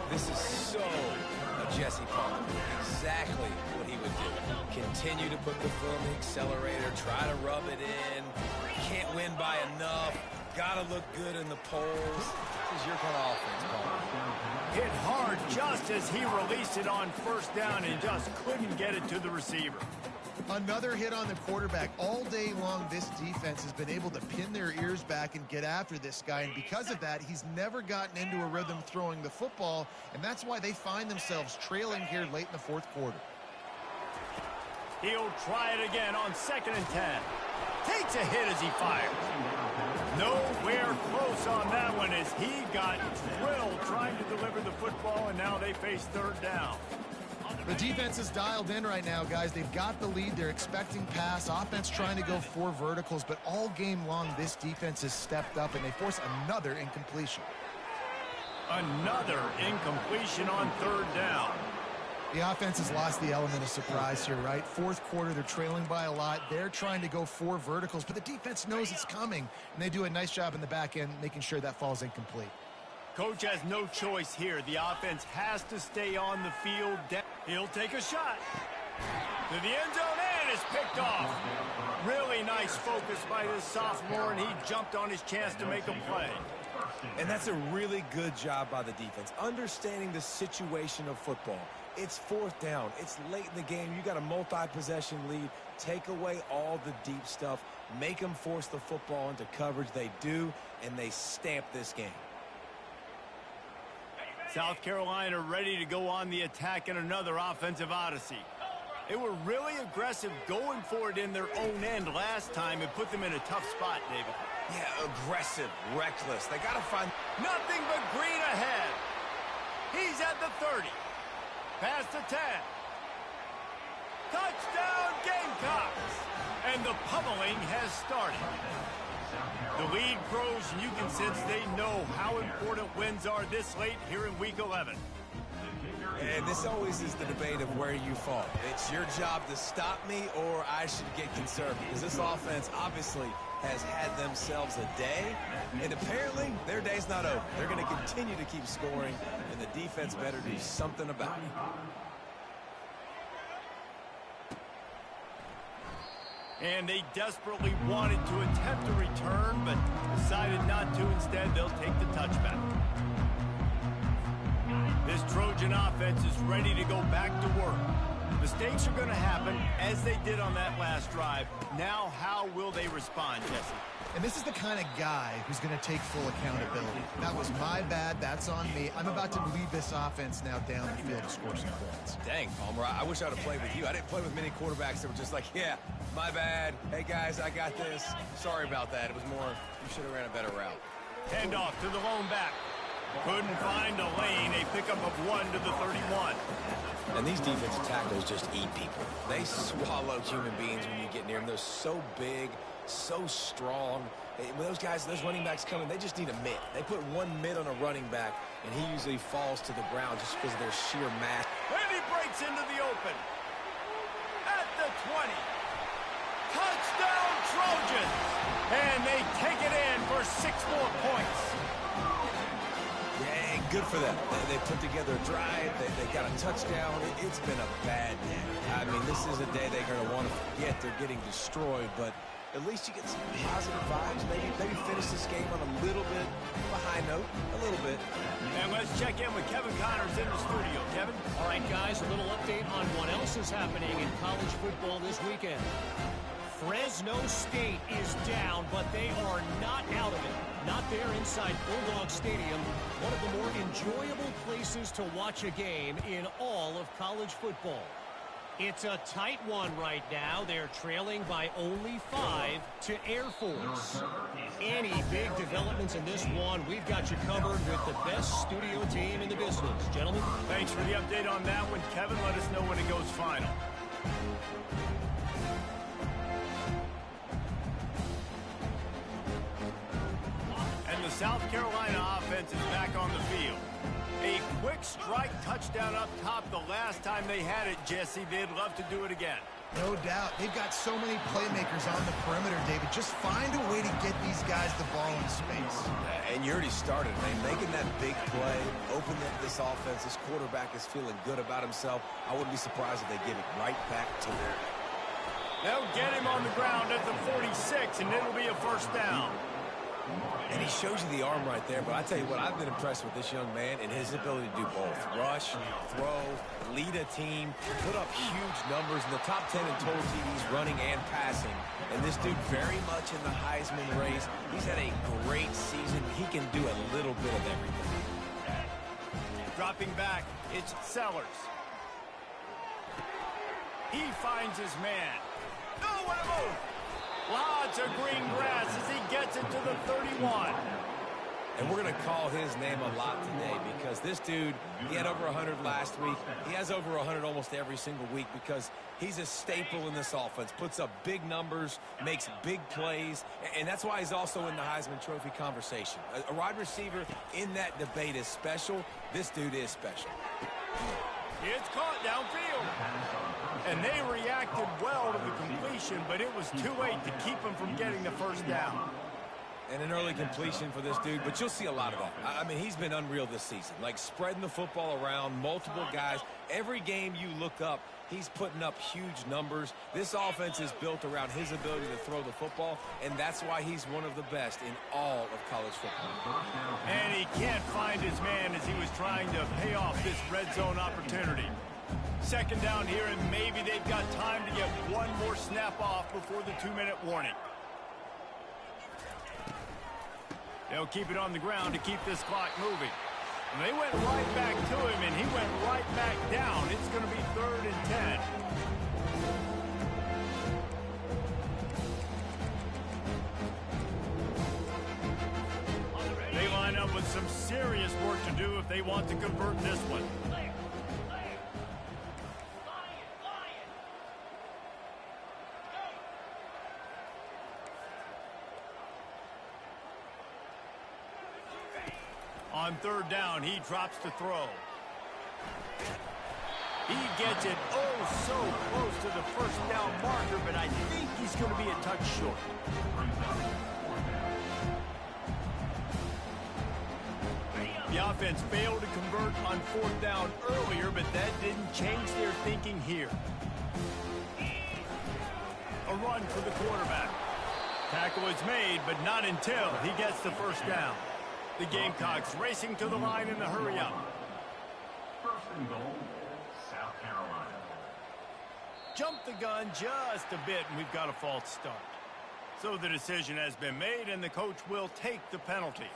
Speaker 3: This is so a Jesse Palmer. Exactly what he would do. Continue to put the foot on the accelerator, try to rub it in. Can't win by enough. Gotta look good in the polls. This is your kind of offense, Palmer.
Speaker 1: Hit hard just as he released it on first down and just couldn't get it to the receiver.
Speaker 2: Another hit on the quarterback. All day long, this defense has been able to pin their ears back and get after this guy, and because of that, he's never gotten into a rhythm throwing the football, and that's why they find themselves trailing here late in the fourth quarter.
Speaker 1: He'll try it again on 2nd and 10. Takes a hit as he fires. Nowhere close on that one as he got drilled trying to deliver the football, and now they face third down.
Speaker 2: The defense is dialed in right now, guys. They've got the lead. They're expecting pass. Offense trying to go 4 verticals, but all game long, this defense has stepped up, and they force another incompletion.
Speaker 1: Another incompletion on third down.
Speaker 2: The offense has lost the element of surprise here, right? Fourth quarter, they're trailing by a lot. They're trying to go 4 verticals, but the defense knows it's coming, and they do a nice job in the back end making sure that falls incomplete.
Speaker 1: Coach has no choice here. The offense has to stay on the field. He'll take a shot. To the end zone, and it's picked off. Really nice focus by this sophomore, and he jumped on his chance to make a play.
Speaker 3: And that's a really good job by the defense, understanding the situation of football. It's fourth down. It's late in the game. You got a multi-possession lead. Take away all the deep stuff. Make them force the football into coverage. They do, and they stamp this game.
Speaker 1: South Carolina ready to go on the attack in another offensive odyssey. They were really aggressive going for it in their own end last time. It put them in a tough spot, David.
Speaker 3: Yeah, aggressive, reckless. They got to find...
Speaker 1: Nothing but green ahead. He's at the 30. Past the 10. Touchdown, Gamecocks. And the pummeling has started. The lead grows, and you can sense they know how important wins are this late here in Week 11.
Speaker 3: And this always is the debate of where you fall. It's your job to stop me, or I should get conservative. Because this offense obviously has had themselves a day, and apparently their day's not over. They're going to continue to keep scoring, and the defense better do something about it.
Speaker 1: And they desperately wanted to attempt a return, but decided not to. Instead, they'll take the touchback. This Trojan offense is ready to go back to work. Mistakes are going to happen, as they did on that last drive. Now, how will they respond, Jesse?
Speaker 2: And this is the kind of guy who's going to take full accountability. That was my bad. That's on me. I'm about to lead this offense now down the field to score some points.
Speaker 3: Dang, Palmer, I wish I would have played with you. I didn't play with many quarterbacks that were just like, yeah, my bad. Hey, guys, I got this. Sorry about that. It was more, you should have ran a better route.
Speaker 1: Handoff to the lone back. Couldn't find a lane. A pickup of 1 to the 31.
Speaker 3: And these defensive tackles just eat people. They swallow human beings when you get near them. They're so big, so strong. When those guys, those running backs come in, they just need a mitt. They put one mitt on a running back, and he usually falls to the ground just because of their sheer mass.
Speaker 1: And he breaks into the open. At the 20. Touchdown Trojans! And they take it in for 6 more points.
Speaker 3: Yeah, good for them. They put together a drive. They got a touchdown. It's been a bad day. I mean, this is a day they're going to want to forget. They're getting destroyed, but at least you get some positive vibes. Maybe finish this game on a little bit of a high note. A little bit.
Speaker 1: And let's check in with Kevin Connors in the studio. Kevin?
Speaker 4: All right, guys, a little update on what else is happening in college football this weekend. Fresno State is down, but they are not out of it. Not there inside Bulldog Stadium, one of the more enjoyable places to watch a game in all of college football. It's a tight one right now. They're trailing by only 5 to Air Force. Any big developments in this one, we've got you covered with the best studio team in the business. Gentlemen?
Speaker 1: Thanks for the update on that one, Kevin. Let us know when it goes final. And the South Carolina offense is back on the field. A quick strike touchdown up top the last time they had it, Jesse. They'd love to do it again.
Speaker 2: No doubt. They've got so many playmakers on the perimeter, David. Just find a way to get these guys the ball in space.
Speaker 3: And you already started, man. Making that big play, open up this offense. This quarterback is feeling good about himself. I wouldn't be surprised if they give it right back to him.
Speaker 1: They'll get him on the ground at the 46, and it'll be a first down.
Speaker 3: And he shows you the arm right there, but I tell you what, I've been impressed with this young man and his ability to do both. Rush, throw, lead a team, put up huge numbers in the top 10 in total TDs running and passing. And this dude very much in the Heisman race. He's had a great season. He can do a little bit of everything.
Speaker 1: Dropping back, it's Sellers. He finds his man. Oh, what a move! Lots of green grass as he gets it to the 31.
Speaker 3: And we're going to call his name a lot today because this dude, he had over 100 last week. He has over 100 almost every single week because he's a staple in this offense. Puts up big numbers, makes big plays, and that's why he's also in the Heisman Trophy conversation. A wide receiver in that debate is special. This dude is special.
Speaker 1: It's caught downfield. And they reacted well to the completion, but it was too late to keep him from getting the first down.
Speaker 3: And an early completion for this dude, but you'll see a lot of that. I mean, he's been unreal this season. Like spreading the football around, multiple guys. Every game you look up, he's putting up huge numbers. This offense is built around his ability to throw the football, and that's why he's one of the best in all of college football.
Speaker 1: And he can't find his man as he was trying to pay off this red zone opportunity. Second down here, and maybe they've got time to get one more snap off before the 2-minute warning. They'll keep it on the ground to keep this clock moving. And they went right back to him, and he went right back down. It's going to be 3rd and 10. They line up with some serious work to do if they want to convert this one. On third down, he drops to throw. He gets it oh so close to the first down marker, but I think he's going to be a touch short. The offense failed to convert on fourth down earlier, but that didn't change their thinking here. A run for the quarterback. Tackle is made, but not until he gets the first down. The Gamecocks racing to the line in the hurry-up.
Speaker 5: First and goal, South Carolina.
Speaker 1: Jump the gun just a bit, and we've got a false start. So the decision has been made, and the coach will take the penalty.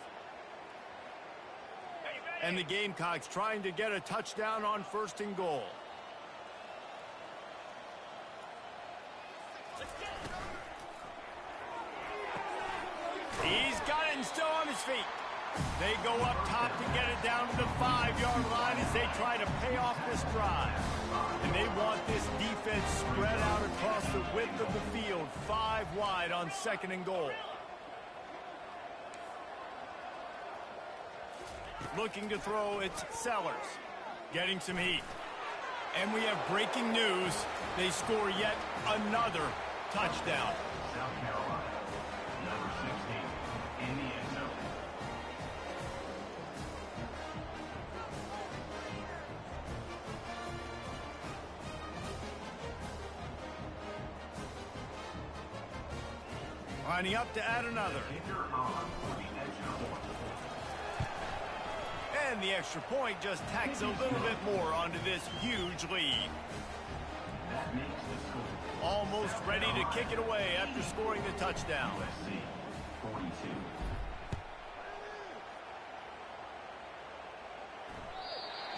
Speaker 1: And the Gamecocks trying to get a touchdown on first and goal. He's got it and still on his feet. They go up top to get it down to the 5-yard line as they try to pay off this drive. And they want this defense spread out across the width of the field, 5 wide on second and goal. Looking to throw, it's Sellers. Getting some heat. And we have breaking news. They score yet another touchdown.
Speaker 5: South Carolina, number 16, in the end zone.
Speaker 1: Lining up to add another.
Speaker 5: Kicker on for the extra point.
Speaker 1: And the extra point just tacks a little bit more onto this huge lead.
Speaker 5: That makes the score.
Speaker 1: Almost ready to kick it away after scoring the touchdown.
Speaker 5: USC, 42.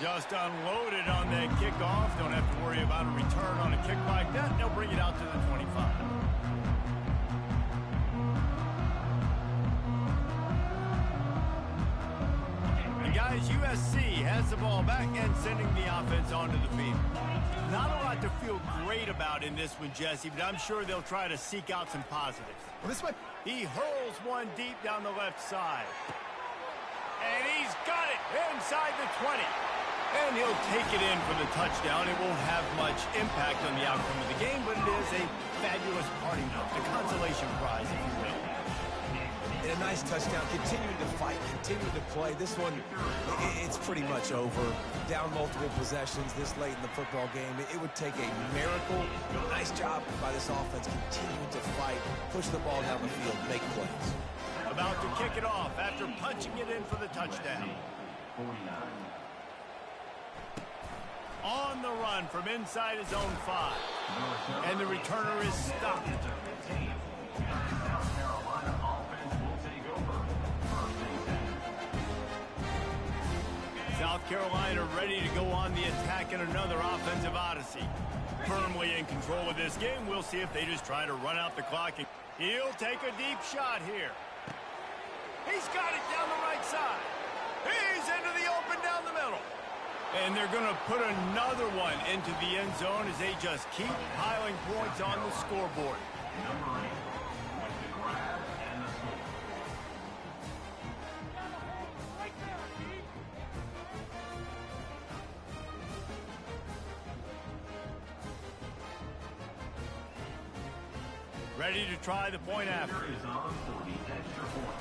Speaker 1: Just unloaded on that kickoff. Don't have to worry about a return on a kick like that. They'll bring it out to the 25. Guys, USC has the ball back and sending the offense onto the field. Not a lot to feel great about in this one, Jesse, but I'm sure they'll try to seek out some positives.
Speaker 2: Well, this might...
Speaker 1: He hurls one deep down the left side. And he's got it inside the 20. And he'll take it in for the touchdown. It won't have much impact on the outcome of the game, but it is a fabulous party note, a consolation prize, if you will.
Speaker 3: A nice touchdown. Continuing to fight, continuing to play. This one, it's pretty much over. Down multiple possessions this late in the football game. It would take a miracle. Nice job by this offense continuing to fight, push the ball down the field, make plays.
Speaker 1: About to kick it off after punching it in for the touchdown.
Speaker 5: 49.
Speaker 1: On the run from inside his own 5. And the returner is stopped.
Speaker 5: South Carolina offense will take over. First and 10.
Speaker 1: South Carolina ready to go on the attack in another offensive odyssey. Firmly in control of this game. We'll see if they just try to run out the clock. And he'll take a deep shot here. He's got it down the right side. He's into the open down the middle. And they're going to put another one into the end zone as they just keep piling points on the scoreboard.
Speaker 5: Number 8 with the grab and the score.
Speaker 1: Ready to try the point after.
Speaker 5: Kicker is on for the extra point.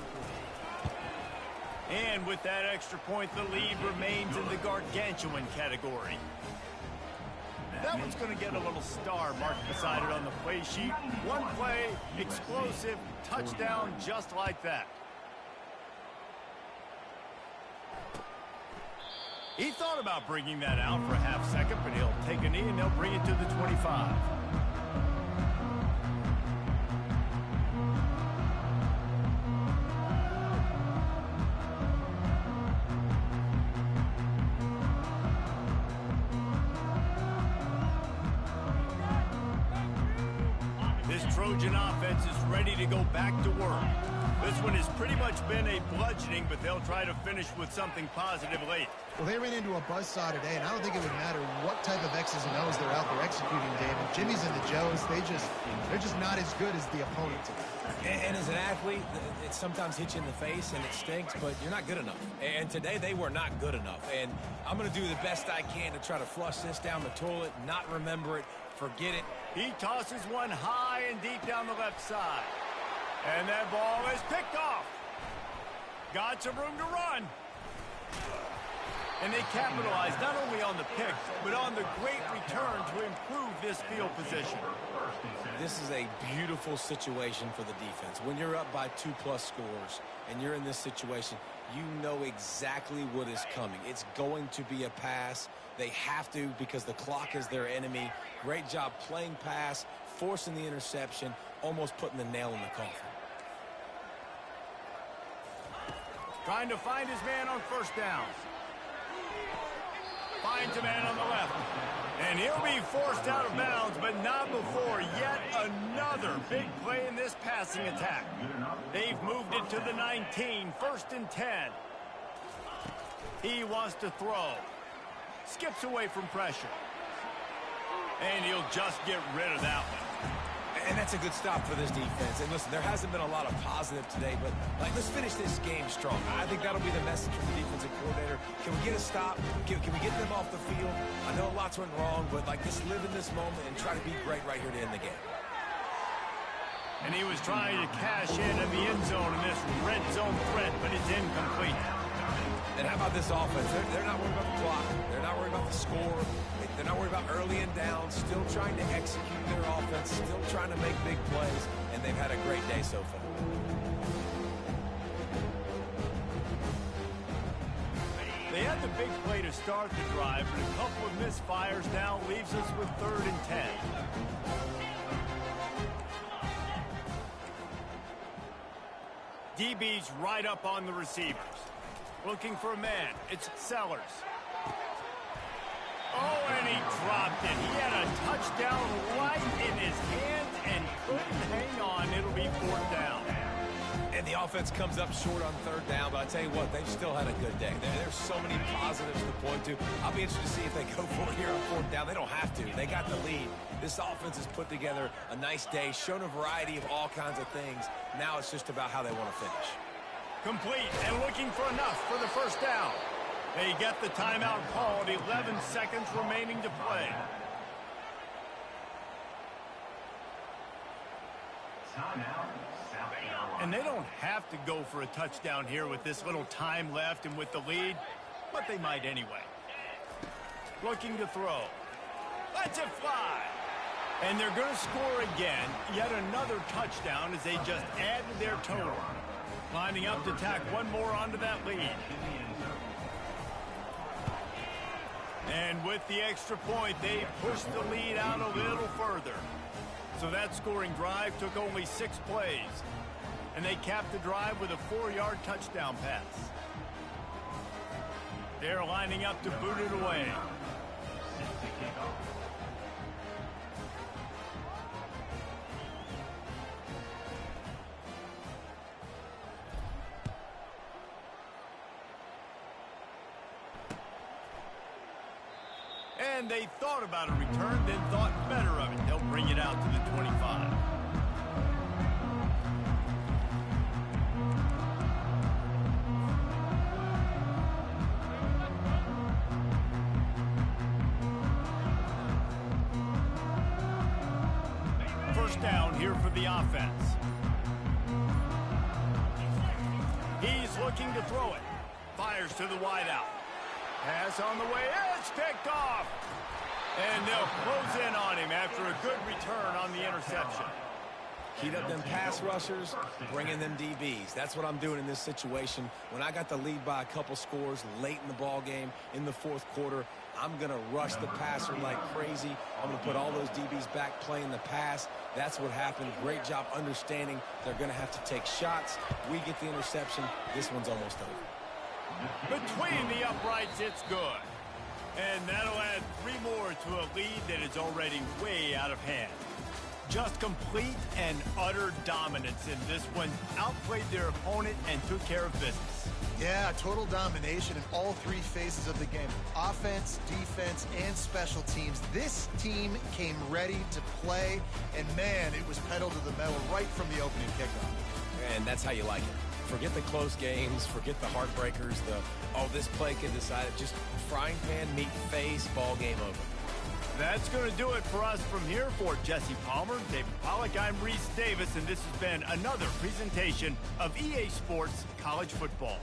Speaker 1: And with that extra point, the lead remains in the gargantuan category. That one's going to get a little star marked beside it on the play sheet. One play, explosive, touchdown, just like that. He thought about bringing that out for a half second, but he'll take a knee and they'll bring it to the 25. Trojan offense is ready to go back to work. This one has pretty much been a bludgeoning, but they'll try to finish with something positive late.
Speaker 2: Well, they ran into a buzzsaw today, and I don't think it would matter what type of X's and O's they're out there executing, David. Jimmy's and the Joes, they're just not as good as the opponent today.
Speaker 3: And as an athlete, it sometimes hits you in the face and it stinks, but you're not good enough. And today they were not good enough. And I'm going to do the best I can to try to flush this down the toilet, not remember it, forget it.
Speaker 1: He tosses one high and deep down the left side. And that ball is picked off. Got some room to run. And they capitalize not only on the pick, but on the great return to improve this field position.
Speaker 3: This is a beautiful situation for the defense. When you're up by 2+ scores and you're in this situation, you know exactly what is coming. It's going to be a pass. They have to because the clock is their enemy. Great job playing pass, forcing the interception, almost putting the nail in the coffin.
Speaker 1: Trying to find his man on first down. Finds a man on the left. And he'll be forced out of bounds, but not before yet another big play in this passing attack. They've moved it to the 19, 1st and 10. He wants to throw. Skips away from pressure. And he'll just get rid of that one.
Speaker 3: And that's a good stop for this defense. And listen, there hasn't been a lot of positive today, but let's finish this game strong. I think that'll be the message from the defensive coordinator. Can we get a stop? Can we get them off the field? I know lots went wrong, but just live in this moment and try to be great right here to end the game.
Speaker 1: And he was trying to cash in the end zone in this red zone threat, but it's incomplete.
Speaker 3: And how about this offense? They're not worried about the clock. They're not worried about the score. They're not worried about early and down. Still trying to execute their offense. Still trying to make big plays. And they've had a great day so far.
Speaker 1: They had the big play to start the drive, but a couple of misfires now leaves us with 3rd and 10. DB's right up on the receivers. Looking for a man. It's Sellers. Oh, and he dropped it. He had a touchdown right in his hands and couldn't hang on. It'll be 4th down.
Speaker 3: And the offense comes up short on 3rd down, but I tell you what, they've still had a good day. There's so many positives to point to. I'll be interested to see if they go for it here on 4th down. They don't have to. They got the lead. This offense has put together a nice day, shown a variety of all kinds of things. Now it's just about how they want to finish.
Speaker 1: Complete and looking for enough for the 1st down. They get the timeout called, 11 seconds remaining to play. And they don't have to go for a touchdown here with this little time left and with the lead, but they might anyway. Looking to throw. Lets it fly. And they're going to score again. Yet another touchdown as they just add to their total. Lining up to tack one more onto that lead. And with the extra point, they pushed the lead out a little further. So that scoring drive took only 6 plays. And they capped the drive with a 4-yard touchdown pass. They're lining up to boot it away. And they thought about a return, then thought better of it. They'll bring it out to the 25. First down here for the offense. He's looking to throw it. Fires to the wideout. Pass on the way. It's picked off. And they'll close in on him after a good return on the interception.
Speaker 3: Heat up them pass rushers, bring in them DBs. That's what I'm doing in this situation. When I got the lead by a couple scores late in the ball game, in the 4th quarter, I'm going to rush the passer like crazy. I'm going to put all those DBs back playing the pass. That's what happened. Great job understanding they're going to have to take shots. We get the interception. This one's almost over.
Speaker 1: Between the uprights, it's good. And that'll add 3 more to a lead that is already way out of hand. Just complete and utter dominance in this one. Outplayed their opponent and took care of business.
Speaker 2: Yeah, total domination in all three phases of the game. Offense, defense, and special teams. This team came ready to play, and man, it was pedal to the metal right from the opening kickoff.
Speaker 3: And that's how you like it. Forget the close games, forget the heartbreakers, this play can decide it. Just frying pan, meat face, ball game over.
Speaker 1: That's going to do it for us from here. For Jesse Palmer, David Pollack, I'm Reese Davis, and this has been another presentation of EA Sports College Football.